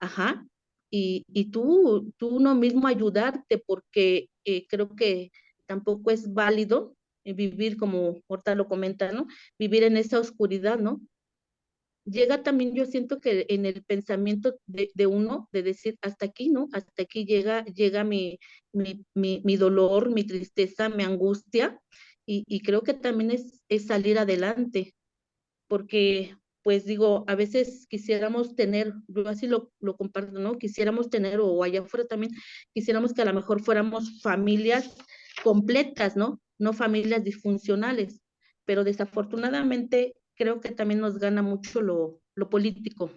ajá, y tú uno mismo ayudarte, porque creo que tampoco es válido vivir, como ahorita lo comenta, ¿no? Vivir en esa oscuridad, ¿no? Llega también, yo siento que en el pensamiento de uno, de decir, hasta aquí, ¿no? Hasta aquí llega mi dolor, mi tristeza, mi angustia, y creo que también es salir adelante, porque, pues digo, a veces quisiéramos tener, yo así lo comparto, ¿no? Quisiéramos tener, o allá afuera también, quisiéramos que a lo mejor fuéramos familias completas, ¿no? No familias disfuncionales, pero desafortunadamente creo que también nos gana mucho lo político,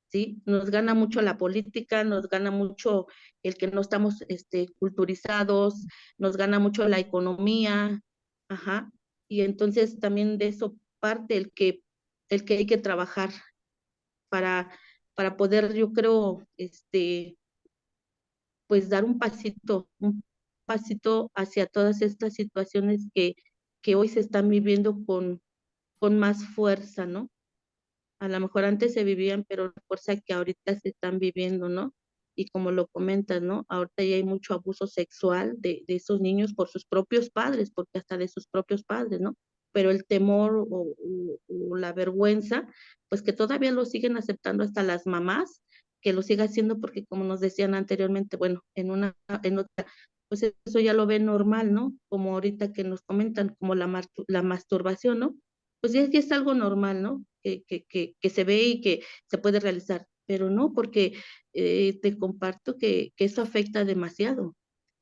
¿sí? Nos gana mucho la política, nos gana mucho el que no estamos culturizados, nos gana mucho la economía, ajá, y entonces también de eso parte el que hay que trabajar para, para poder, yo creo, pues dar un pasito hacia todas estas situaciones que hoy se están viviendo con más fuerza, ¿no? A lo mejor antes se vivían, pero la fuerza que ahorita se están viviendo, ¿no? Y como lo comentas, ¿no? Ahorita ya hay mucho abuso sexual de esos niños por sus propios padres, porque hasta de sus propios padres, ¿no? Pero el temor o la vergüenza, pues que todavía lo siguen aceptando hasta las mamás, que lo siga haciendo porque como nos decían anteriormente, bueno, en otra, pues eso ya lo ven normal, ¿no? Como ahorita que nos comentan, como la masturbación, ¿no? Pues ya es algo normal, ¿no? Que se ve y que se puede realizar, pero no, porque te comparto que eso afecta demasiado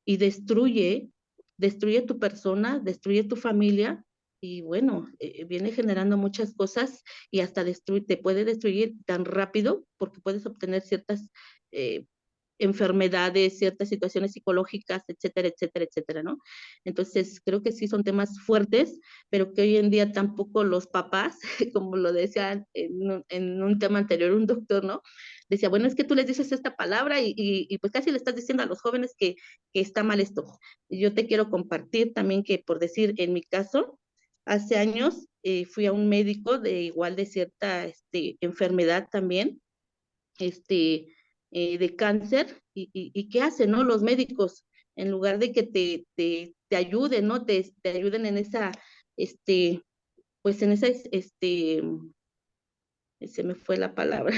y destruye tu persona, destruye tu familia y bueno, viene generando muchas cosas y hasta te puede destruir tan rápido porque puedes obtener ciertas eh, enfermedades, ciertas situaciones psicológicas, etcétera, etcétera, etcétera, ¿no? Entonces, creo que sí son temas fuertes, pero que hoy en día tampoco los papás, como lo decía en un tema anterior un doctor, ¿no? Decía, bueno, es que tú les dices esta palabra y pues casi le estás diciendo a los jóvenes que está mal esto. Yo te quiero compartir también que, por decir, en mi caso, hace años fui a un médico de igual de cierta enfermedad también, este, de cáncer, y ¿qué hacen, no? Los médicos, en lugar de que te ayuden, ¿no? Te ayuden en esa, pues en esa, se me fue la palabra.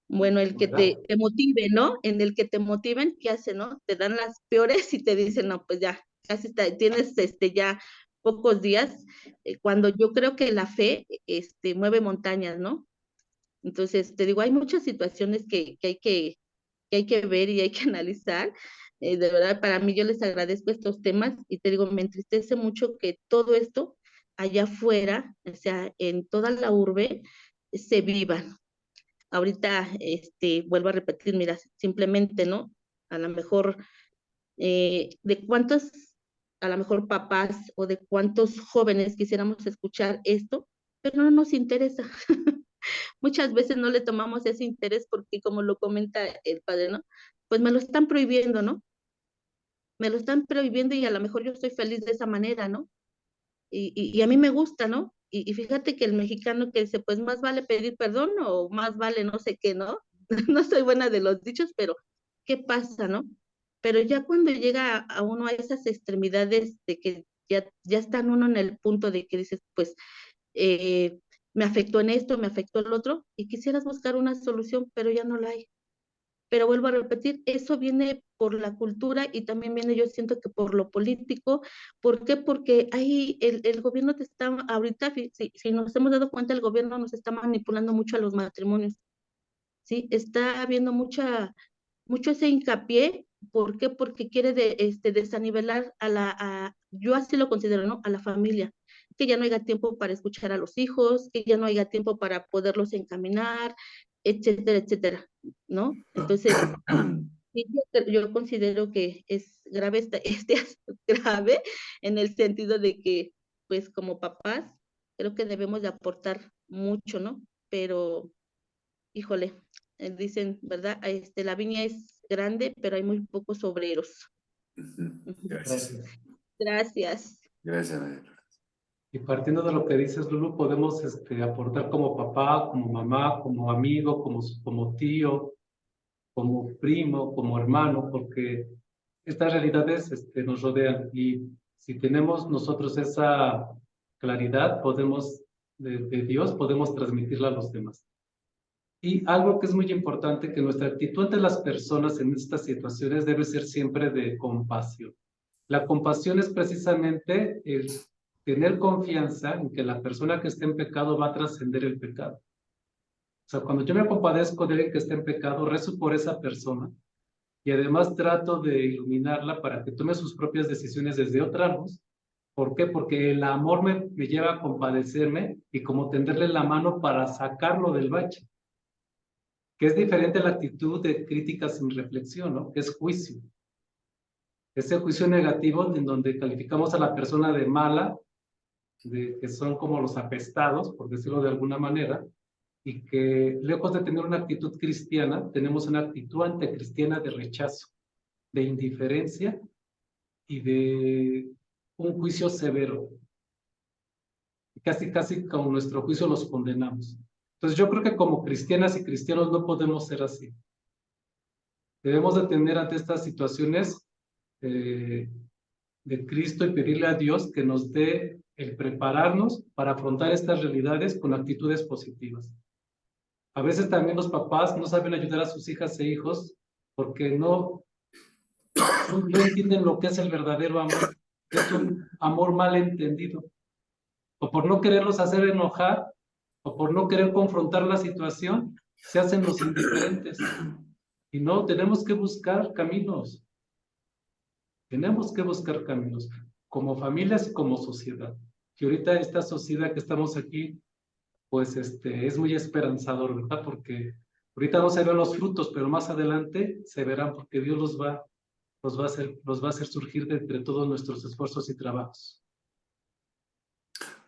Bueno, el que ¿verdad? te motive, ¿no? En el que te motiven, ¿qué hacen, no? Te dan las peores y te dicen, no, pues ya, casi tienes ya pocos días, cuando yo creo que la fe, mueve montañas, ¿no? Entonces, te digo, hay muchas situaciones que hay que ver y hay que analizar. De verdad, para mí yo les agradezco estos temas y te digo, me entristece mucho que todo esto allá afuera, o sea, en toda la urbe, se vivan. Ahorita, vuelvo a repetir, mira, simplemente, ¿no? A lo mejor, de cuántos, a lo mejor papás o de cuántos jóvenes quisiéramos escuchar esto, pero no nos interesa. Muchas veces no le tomamos ese interés porque, como lo comenta el padre, ¿no? Pues me lo están prohibiendo, ¿no? Me lo están prohibiendo y a lo mejor yo estoy feliz de esa manera, ¿no? Y a mí me gusta, ¿no? Y fíjate que el mexicano que dice, pues más vale pedir perdón o más vale no sé qué, ¿no? No soy buena de los dichos, pero ¿qué pasa, no? Pero ya cuando llega a uno a esas extremidades de que ya están uno en el punto de que dices, pues eh, me afectó en esto, me afectó el otro, y quisieras buscar una solución, pero ya no la hay. Pero vuelvo a repetir, eso viene por la cultura y también viene, yo siento que por lo político. ¿Por qué? Porque ahí el gobierno te está, ahorita, si nos hemos dado cuenta, el gobierno nos está manipulando mucho a los matrimonios, ¿sí? Está habiendo mucho ese hincapié. ¿Por qué? Porque quiere desanivelar yo así lo considero, ¿no? A la familia, que ya no haya tiempo para escuchar a los hijos, que ya no haya tiempo para poderlos encaminar, etcétera, etcétera, ¿no? Entonces, sí, yo considero que es grave, grave en el sentido de que, pues como papás, creo que debemos de aportar mucho, ¿no? Pero híjole, dicen, ¿verdad? La viña es grande, pero hay muy pocos obreros. Gracias. Gracias. Gracias. Gracias, María Lourdes. Y partiendo de lo que dices, Lulu, podemos aportar como papá, como mamá, como amigo, como tío, como primo, como hermano, porque estas realidades nos rodean y Si tenemos nosotros esa claridad, de Dios, podemos transmitirla a los demás. Y algo que es muy importante, que nuestra actitud ante las personas en estas situaciones debe ser siempre de compasión. La compasión es precisamente el tener confianza en que la persona que está en pecado va a trascender el pecado. O sea, cuando yo me compadezco de alguien que está en pecado, rezo por esa persona y además trato de iluminarla para que tome sus propias decisiones desde otra luz. ¿Por qué? Porque el amor me lleva a compadecerme y como tenderle la mano para sacarlo del bache, que es diferente a la actitud de crítica sin reflexión, ¿no? Que es juicio. Ese juicio negativo en donde calificamos a la persona de mala, de que son como los apestados, por decirlo de alguna manera, y que lejos de tener una actitud cristiana, tenemos una actitud anticristiana de rechazo, de indiferencia y de un juicio severo. Casi con nuestro juicio los condenamos. Entonces yo creo que como cristianas y cristianos no podemos ser así. Debemos de tener ante estas situaciones de Cristo y pedirle a Dios que nos dé el prepararnos para afrontar estas realidades con actitudes positivas. A veces también los papás no saben ayudar a sus hijas e hijos porque no entienden lo que es el verdadero amor. Es un amor mal entendido. O por no quererlos hacer enojar, o por no querer confrontar la situación, se hacen los indiferentes. Y no, tenemos que buscar caminos. Tenemos que buscar caminos, como familias y como sociedad. Y ahorita esta sociedad que estamos aquí, pues es muy esperanzador, ¿verdad? Porque ahorita no se ven los frutos, pero más adelante se verán porque Dios los va a hacer surgir de entre todos nuestros esfuerzos y trabajos.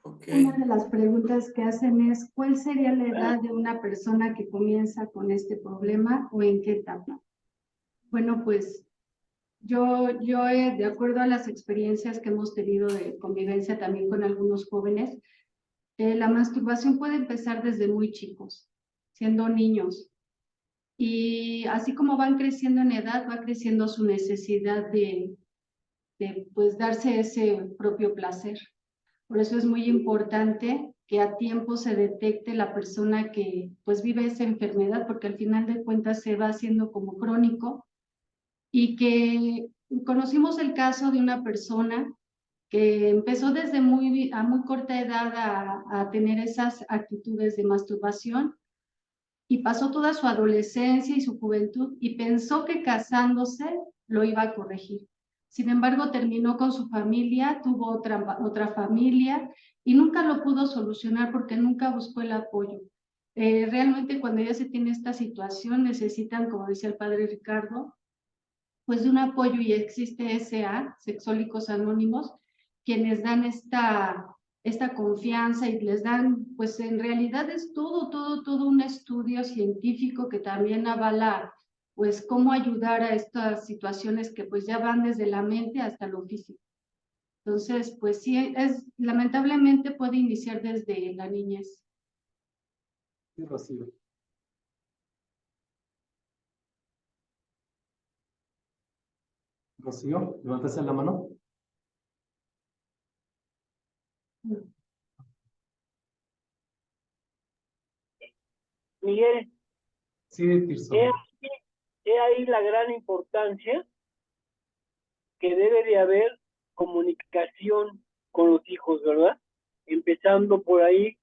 Okay. Una de las preguntas que hacen es, ¿cuál sería la edad de una persona que comienza con este problema o en qué etapa? Bueno, pues de acuerdo a las experiencias que hemos tenido de convivencia también con algunos jóvenes, la masturbación puede empezar desde muy chicos, siendo niños. Y así como van creciendo en edad, va creciendo su necesidad de pues darse ese propio placer. Por eso es muy importante que a tiempo se detecte la persona que pues vive esa enfermedad, porque al final de cuentas se va haciendo como crónico. Y que conocimos el caso de una persona que empezó desde a muy corta edad a tener esas actitudes de masturbación y pasó toda su adolescencia y su juventud y pensó que casándose lo iba a corregir. Sin embargo, terminó con su familia, tuvo otra familia y nunca lo pudo solucionar porque nunca buscó el apoyo. Realmente cuando ya se tiene esta situación necesitan, como decía el padre Ricardo, pues de un apoyo y existe SA, Sexólicos Anónimos, quienes dan esta confianza y les dan, pues en realidad es todo un estudio científico que también avala, pues cómo ayudar a estas situaciones que pues ya van desde la mente hasta lo físico. Entonces, pues sí, lamentablemente puede iniciar desde la niñez. Sí, Rocío. Rocío, levántase la mano. Miguel, Sí, Tirso. he ahí la gran importancia que debe de haber comunicación con los hijos, ¿verdad? Empezando por ahí,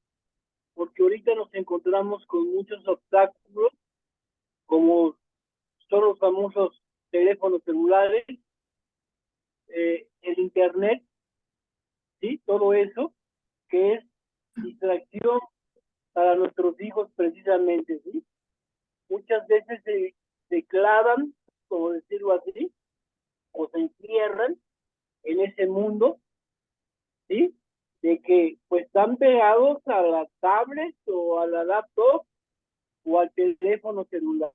porque ahorita nos encontramos con muchos obstáculos, como son los famosos teléfonos celulares, el internet, ¿sí? Todo eso, que es distracción para nuestros hijos precisamente, ¿sí? Muchas veces se clavan, como decirlo así, o se encierran en ese mundo, ¿sí? De que pues están pegados a la tablet o a la laptop o al teléfono celular,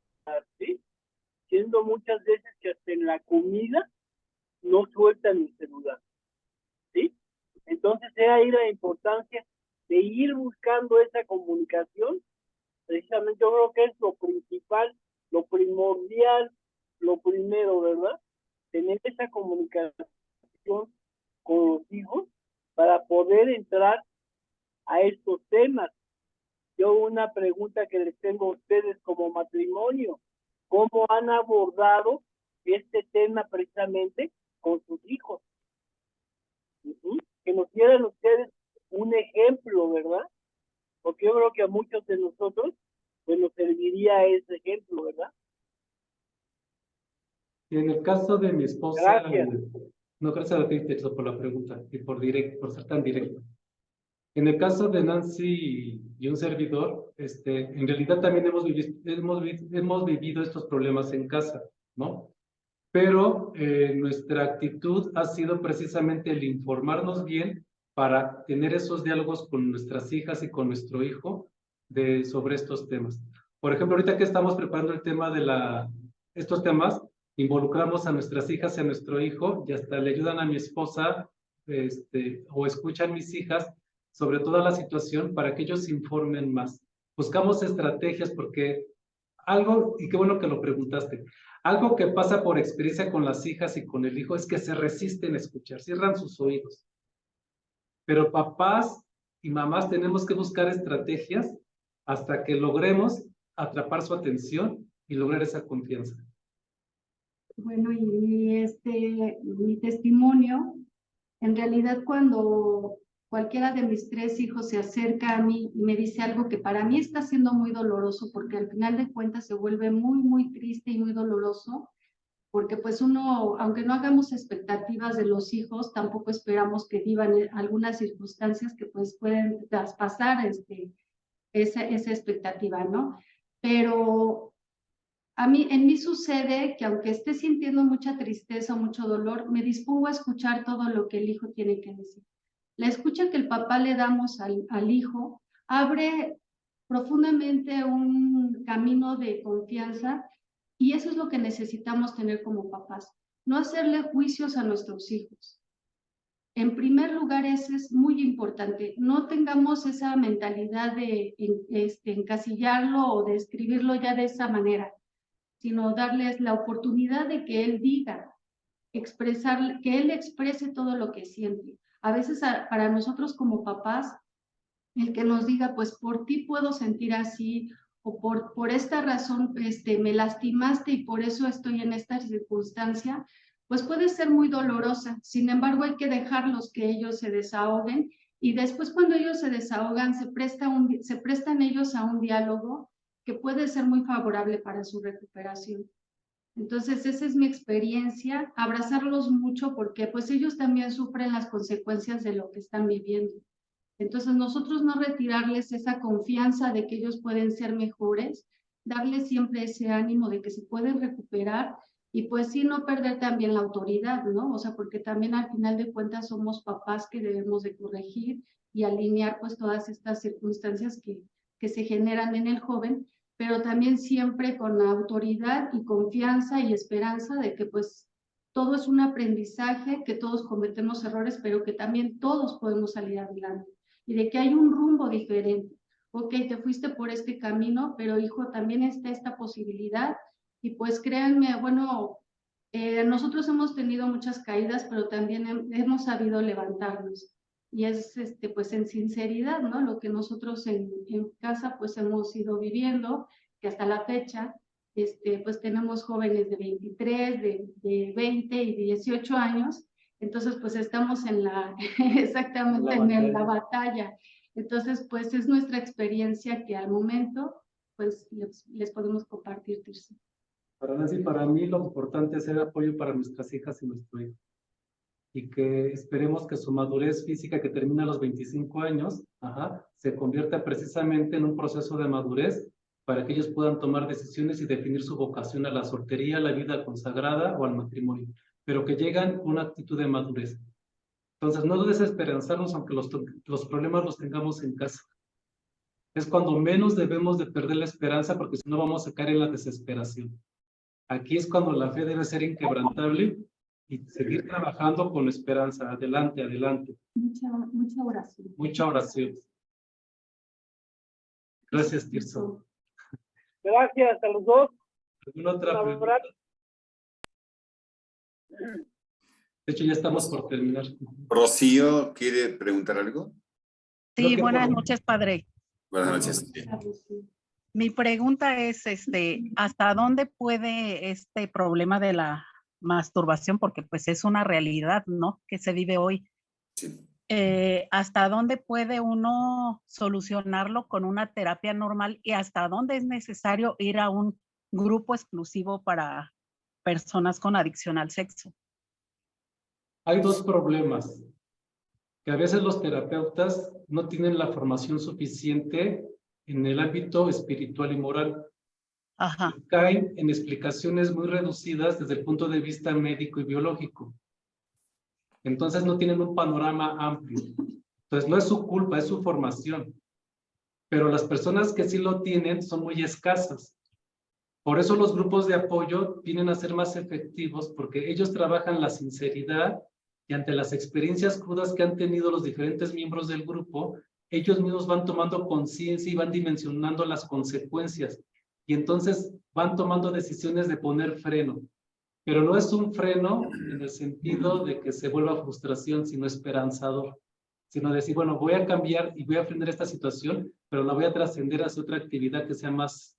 ¿sí? Siendo muchas veces que hasta en la comida no sueltan el celular, ¿sí? Entonces es ahí la importancia de ir buscando esa comunicación. Precisamente yo creo que es lo principal, lo primordial, lo primero, ¿verdad? Tener esa comunicación con los hijos para poder entrar a estos temas. Yo una pregunta que les tengo a ustedes como matrimonio, ¿cómo han abordado este tema precisamente con sus hijos? Que nos dieran ustedes un ejemplo, ¿verdad? Porque yo creo que a muchos de nosotros pues nos serviría ese ejemplo, ¿verdad? Y en el caso de mi esposa, Gracias. No, gracias a ti, Tirso, por la pregunta y por ser tan directo. En el caso de Nancy y un servidor, en realidad también hemos vivido estos problemas en casa, ¿no? Pero nuestra actitud ha sido precisamente el informarnos bien para tener esos diálogos con nuestras hijas y con nuestro hijo sobre estos temas. Por ejemplo, ahorita que estamos preparando el tema de estos temas, involucramos a nuestras hijas y a nuestro hijo y hasta le ayudan a mi esposa o escuchan mis hijas sobre toda la situación para que ellos se informen más. Buscamos estrategias porque y qué bueno que lo preguntaste, algo que pasa por experiencia con las hijas y con el hijo es que se resisten a escuchar, cierran sus oídos. Pero papás y mamás tenemos que buscar estrategias hasta que logremos atrapar su atención y lograr esa confianza. Bueno, y mi testimonio, en realidad cuando cualquiera de mis 3 hijos se acerca a mí y me dice algo que para mí está siendo muy doloroso, porque al final de cuentas se vuelve muy, muy triste y muy doloroso, porque pues uno, aunque no hagamos expectativas de los hijos, tampoco esperamos que vivan algunas circunstancias que pues pueden traspasar esa expectativa, ¿no? Pero en mí sucede que aunque esté sintiendo mucha tristeza o mucho dolor, me dispongo a escuchar todo lo que el hijo tiene que decir. La escucha que el papá le damos al hijo abre profundamente un camino de confianza y eso es lo que necesitamos tener como papás, no hacerle juicios a nuestros hijos. En primer lugar, eso es muy importante. No tengamos esa mentalidad de encasillarlo o de escribirlo ya de esa manera, sino darles la oportunidad de que él diga, que él exprese todo lo que siente. A veces para nosotros como papás, el que nos diga, pues por ti puedo sentir así, o por esta razón me lastimaste y por eso estoy en esta circunstancia, pues puede ser muy dolorosa. Sin embargo, hay que dejarlos que ellos se desahoguen y después cuando ellos se desahogan, se prestan ellos a un diálogo que puede ser muy favorable para su recuperación. Entonces, esa es mi experiencia, abrazarlos mucho porque pues ellos también sufren las consecuencias de lo que están viviendo. Entonces, nosotros no retirarles esa confianza de que ellos pueden ser mejores, darles siempre ese ánimo de que se pueden recuperar y pues sí, no perder también la autoridad, ¿no? O sea, porque también al final de cuentas somos papás que debemos de corregir y alinear pues todas estas circunstancias que se generan en el joven, pero también siempre con la autoridad y confianza y esperanza de que pues todo es un aprendizaje, que todos cometemos errores, pero que también todos podemos salir adelante y de que hay un rumbo diferente. Ok, te fuiste por este camino, pero hijo, también está esta posibilidad y pues créanme, bueno, nosotros hemos tenido muchas caídas, pero también hemos sabido levantarnos y es pues en sinceridad, ¿no? Lo que nosotros en casa pues hemos ido viviendo, que hasta la fecha pues tenemos jóvenes de 23, de 20 y 18 años, entonces pues estamos exactamente en la batalla. Entonces pues es nuestra experiencia que al momento pues les podemos compartir, Tirso. Para Nancy, para mí lo importante es ser apoyo para nuestras hijas y nuestro hijo. Y que esperemos que su madurez física que termina a los 25 años, se convierta precisamente en un proceso de madurez para que ellos puedan tomar decisiones y definir su vocación a la soltería, a la vida consagrada o al matrimonio, pero que lleguen con una actitud de madurez. Entonces, no desesperanzarnos aunque los problemas los tengamos en casa. Es cuando menos debemos de perder la esperanza porque si no vamos a caer en la desesperación. Aquí es cuando la fe debe ser inquebrantable y seguir trabajando con esperanza. Adelante, adelante. Mucha oración. Mucha oración. Gracias, Tirso. Gracias a los dos. ¿Alguna otra pregunta? De hecho, ya estamos por terminar. Rocío, ¿quiere preguntar algo? Creo Sí, que buenas por- noches, padre. Buenas noches. Mi pregunta es, ¿hasta dónde puede este problema de la masturbación, porque pues es una realidad, ¿no?, que se vive hoy? Sí. ¿Hasta dónde puede uno solucionarlo con una terapia normal y hasta dónde es necesario ir a un grupo exclusivo para personas con adicción al sexo? Hay dos problemas, que a veces los terapeutas no tienen la formación suficiente en el ámbito espiritual y moral. Ajá, Caen en explicaciones muy reducidas desde el punto de vista médico y biológico. Entonces no tienen un panorama amplio. Entonces no es su culpa, es su formación. Pero las personas que sí lo tienen son muy escasas. Por eso los grupos de apoyo vienen a ser más efectivos, porque ellos trabajan la sinceridad y ante las experiencias crudas que han tenido los diferentes miembros del grupo, ellos mismos van tomando conciencia y van dimensionando las consecuencias. Y entonces van tomando decisiones de poner freno. Pero no es un freno en el sentido de que se vuelva frustración, sino esperanzador. Sino decir, bueno, voy a cambiar y voy a aprender esta situación, pero la voy a trascender hacia otra actividad que sea más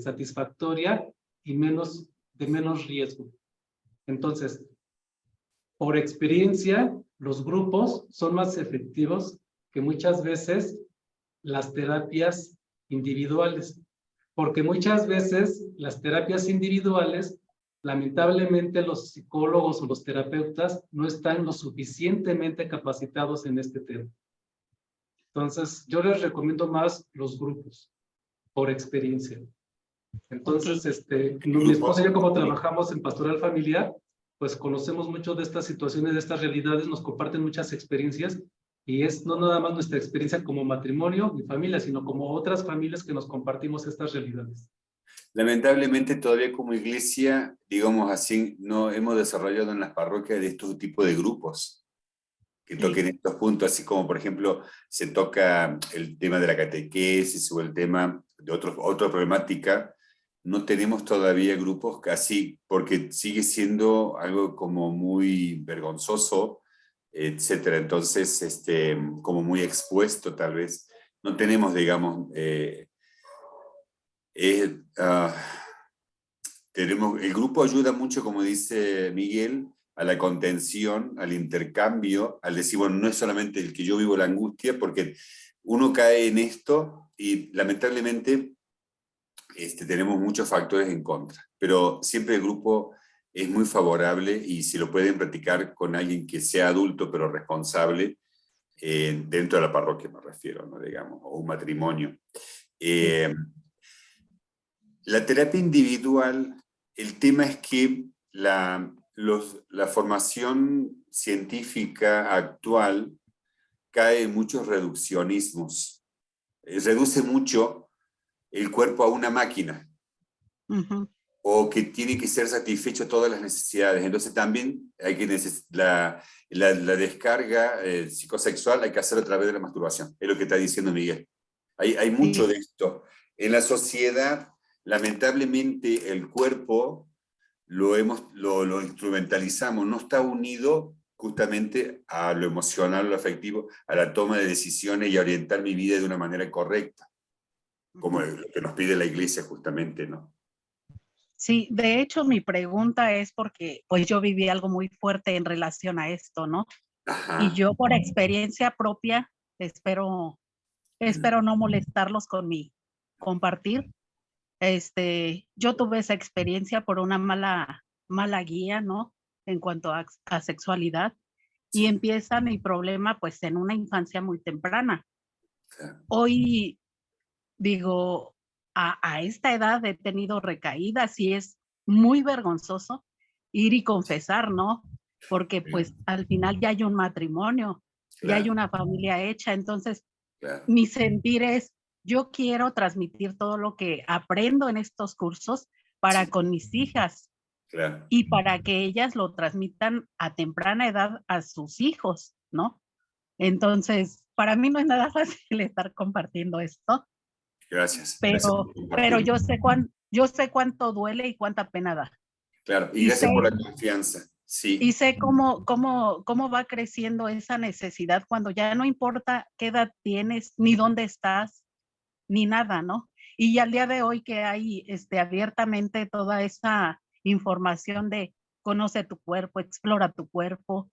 satisfactoria y de menos riesgo. Entonces, por experiencia, los grupos son más efectivos que muchas veces las terapias individuales, porque muchas veces las terapias individuales, lamentablemente los psicólogos o los terapeutas no están lo suficientemente capacitados en este tema. Entonces, yo les recomiendo más los grupos, por experiencia. Entonces, mi esposa y yo, como trabajamos en pastoral familiar, pues conocemos mucho de estas situaciones, de estas realidades, nos comparten muchas experiencias, y es no nada más nuestra experiencia como matrimonio y familia, sino como otras familias que nos compartimos estas realidades. Lamentablemente todavía como iglesia, digamos así, no hemos desarrollado en las parroquias de estos tipos de grupos que toquen estos puntos, así como por ejemplo se toca el tema de la catequesis o el tema de otra problemática. No tenemos todavía grupos casi, porque sigue siendo algo como muy vergonzoso, etcétera. Entonces, como muy expuesto tal vez. No tenemos, digamos, el grupo ayuda mucho, como dice Miguel, a la contención, al intercambio, al decir, bueno, no es solamente el que yo vivo la angustia, porque uno cae en esto y lamentablemente tenemos muchos factores en contra, pero siempre el grupo es muy favorable y si lo pueden practicar con alguien que sea adulto pero responsable, dentro de la parroquia me refiero, ¿no? Digamos, o un matrimonio. La terapia individual, el tema es que la formación científica actual cae en muchos reduccionismos. Reduce mucho el cuerpo a una máquina, o que tiene que ser satisfecho todas las necesidades. Entonces también hay que la descarga psicosexual hay que hacerlo a través de la masturbación. Es lo que está diciendo Miguel. Hay mucho de esto. En la sociedad, lamentablemente, el cuerpo lo instrumentalizamos, no está unido justamente a lo emocional, lo afectivo, a la toma de decisiones y a orientar mi vida de una manera correcta, como lo que nos pide la iglesia justamente, ¿no? Sí, de hecho mi pregunta es porque pues yo viví algo muy fuerte en relación a esto, ¿no? Ajá. Y yo por experiencia propia, espero no molestarlos con mi compartir. Yo tuve esa experiencia por una mala guía, ¿no? En cuanto a sexualidad, y empieza mi problema pues en una infancia muy temprana. Hoy digo, a esta edad he tenido recaídas y es muy vergonzoso ir y confesar, ¿no? Porque pues al final ya hay un matrimonio, ya hay una familia hecha, entonces mi sentir es, yo quiero transmitir todo lo que aprendo en estos cursos para con mis hijas y para que ellas lo transmitan a temprana edad a sus hijos, ¿no? Entonces, para mí no es nada fácil estar compartiendo esto. Gracias. Pero yo sé cuánto duele y cuánta pena da. Claro, y gracias por la confianza. Sí. Y sé cómo va creciendo esa necesidad cuando ya no importa qué edad tienes, ni dónde estás, ni nada, ¿no? Y al día de hoy que hay abiertamente toda esa información de conoce tu cuerpo, explora tu cuerpo,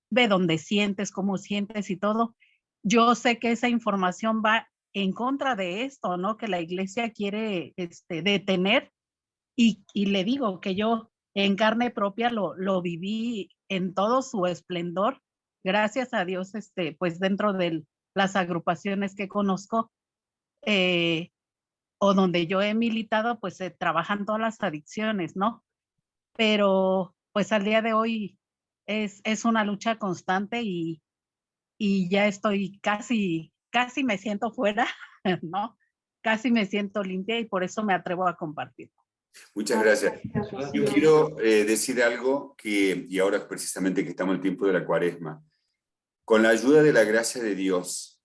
ve dónde sientes, cómo sientes y todo, yo sé que esa información va en contra de esto, ¿no? Que la iglesia quiere detener y le digo que yo en carne propia lo viví en todo su esplendor, gracias a Dios, pues dentro de las agrupaciones que conozco, o donde yo he militado, pues se trabajan todas las adicciones, ¿no? Pero pues al día de hoy es una lucha constante y ya estoy casi me siento fuera, ¿no? Casi me siento limpia y por eso me atrevo a compartir. Muchas gracias. Gracias, Yo Rocío. quiero decir algo y ahora precisamente que estamos en el tiempo de la Cuaresma, con la ayuda de la gracia de Dios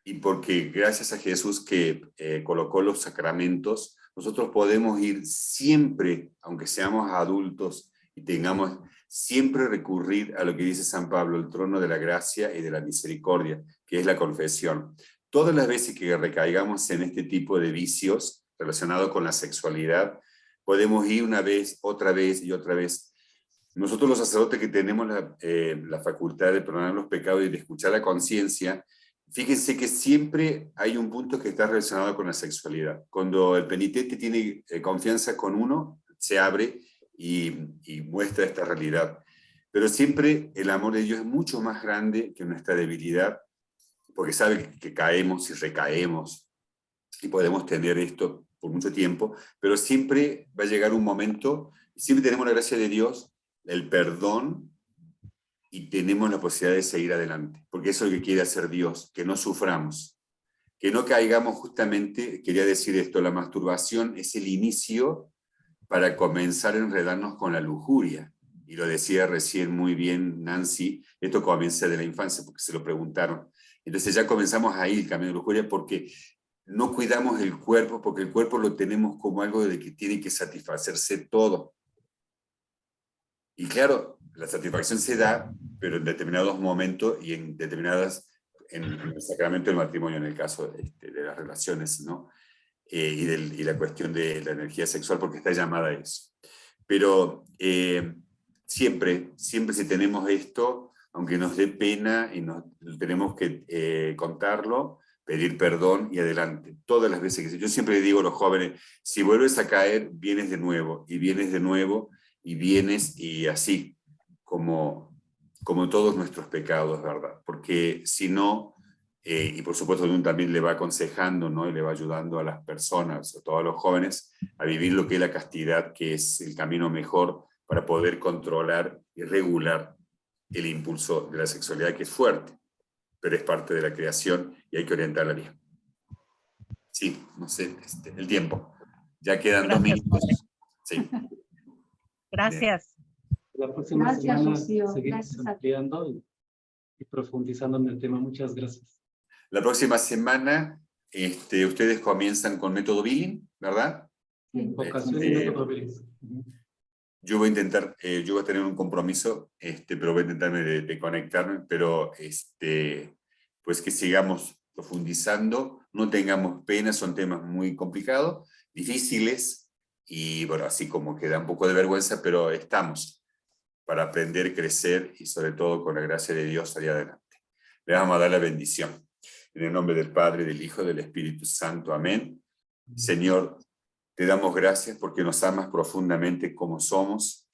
y porque gracias a Jesús que colocó los sacramentos, nosotros podemos ir siempre, aunque seamos adultos y tengamos siempre recurrir a lo que dice San Pablo, el trono de la gracia y de la misericordia, que es la confesión. Todas las veces que recaigamos en este tipo de vicios relacionados con la sexualidad, podemos ir una vez, otra vez y otra vez. Nosotros los sacerdotes que tenemos la facultad de perdonar los pecados y de escuchar la conciencia, fíjense que siempre hay un punto que está relacionado con la sexualidad. Cuando el penitente tiene confianza con uno, se abre y muestra esta realidad. Pero siempre el amor de Dios es mucho más grande que nuestra debilidad, porque sabe que caemos y recaemos y podemos tener esto por mucho tiempo, pero siempre va a llegar un momento, siempre tenemos la gracia de Dios, el perdón, y tenemos la posibilidad de seguir adelante, porque eso es lo que quiere hacer Dios, que no suframos, que no caigamos justamente, quería decir esto, la masturbación es el inicio para comenzar a enredarnos con la lujuria, y lo decía recién muy bien Nancy, esto comienza de la infancia, porque se lo preguntaron, entonces ya comenzamos ahí el camino de lujuria, porque no cuidamos el cuerpo, porque el cuerpo lo tenemos como algo de que tiene que satisfacerse todo. Y claro, la satisfacción se da, pero en determinados momentos y en determinadas, en el sacramento del matrimonio, en el caso de las relaciones, ¿no? Y la cuestión de la energía sexual, porque está llamada a eso. Pero siempre si tenemos esto, aunque nos dé pena y tenemos que contarlo, pedir perdón y adelante. Todas las veces que yo siempre digo a los jóvenes, si vuelves a caer, vienes de nuevo, y vienes de nuevo, y vienes, y así, como todos nuestros pecados, ¿verdad? Porque si no, y por supuesto uno también le va aconsejando, ¿no? Y le va ayudando a las personas, a todos los jóvenes, a vivir lo que es la castidad, que es el camino mejor para poder controlar y regular el impulso de la sexualidad, que es fuerte, pero es parte de la creación y hay que orientarla bien. Sí, no sé, el tiempo. Ya quedan 2 minutos. Sí. Gracias. La próxima Gracias, semana Rocío. seguimos Gracias a ti. ampliando y profundizando en el tema. Muchas gracias. La próxima semana ustedes comienzan con método Billing, ¿verdad? Sí. Vocación y método Billing. Yo voy a intentar, yo voy a tener un compromiso, pero voy a intentarme de conectarme, pero pues que sigamos profundizando, no tengamos pena, son temas muy complicados, difíciles, y bueno, así como que da un poco de vergüenza, pero estamos para aprender, crecer y sobre todo con la gracia de Dios salir adelante. Le vamos a dar la bendición. En el nombre del Padre, del Hijo, del Espíritu Santo. Amén. Señor, te damos gracias porque nos amas profundamente como somos.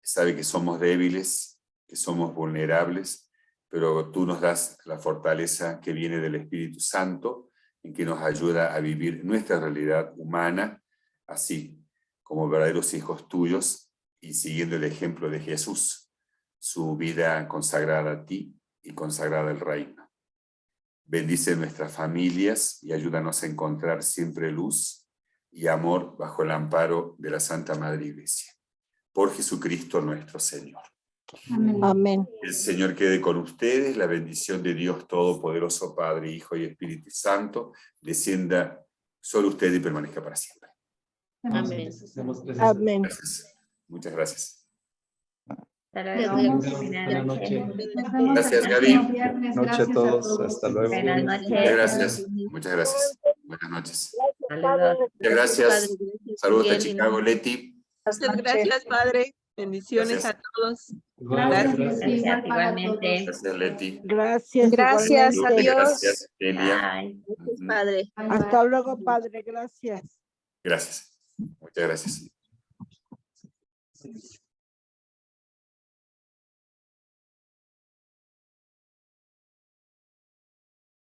Sabe que somos débiles, que somos vulnerables, pero tú nos das la fortaleza que viene del Espíritu Santo, en que nos ayuda a vivir nuestra realidad humana, así como verdaderos hijos tuyos, y siguiendo el ejemplo de Jesús, su vida consagrada a ti y consagrada al reino. Bendice nuestras familias y ayúdanos a encontrar siempre luz y amor bajo el amparo de la Santa Madre Iglesia. Por Jesucristo nuestro Señor. Amén. Amén. El Señor quede con ustedes, la bendición de Dios Todopoderoso, Padre, Hijo y Espíritu Santo, descienda sobre ustedes y permanezca para siempre. Amén. Demos gracias. Amén. Gracias. Muchas gracias. Hasta Nos luego. vemos. Buenas noches. Nos vemos Gracias, el Gaby. próximo viernes. Noche a Gracias todos. Hasta luego. Buenas Muchas noches. gracias. Muchas gracias. Buenas noches. Saludos. Muchas gracias. Padre. Saludos a Miguel. Chicago, Leti. Muchas gracias, padre. Bendiciones Gracias. a todos. Gracias, Gracias. Leti, igual Gracias, para igualmente. todos. Gracias, Leti. Gracias. Gracias, Lourdes, adiós. gracias, Elia. Bye. Gracias, Ujú. padre. Bye, bye. Hasta luego, padre. Gracias. Gracias. Muchas gracias.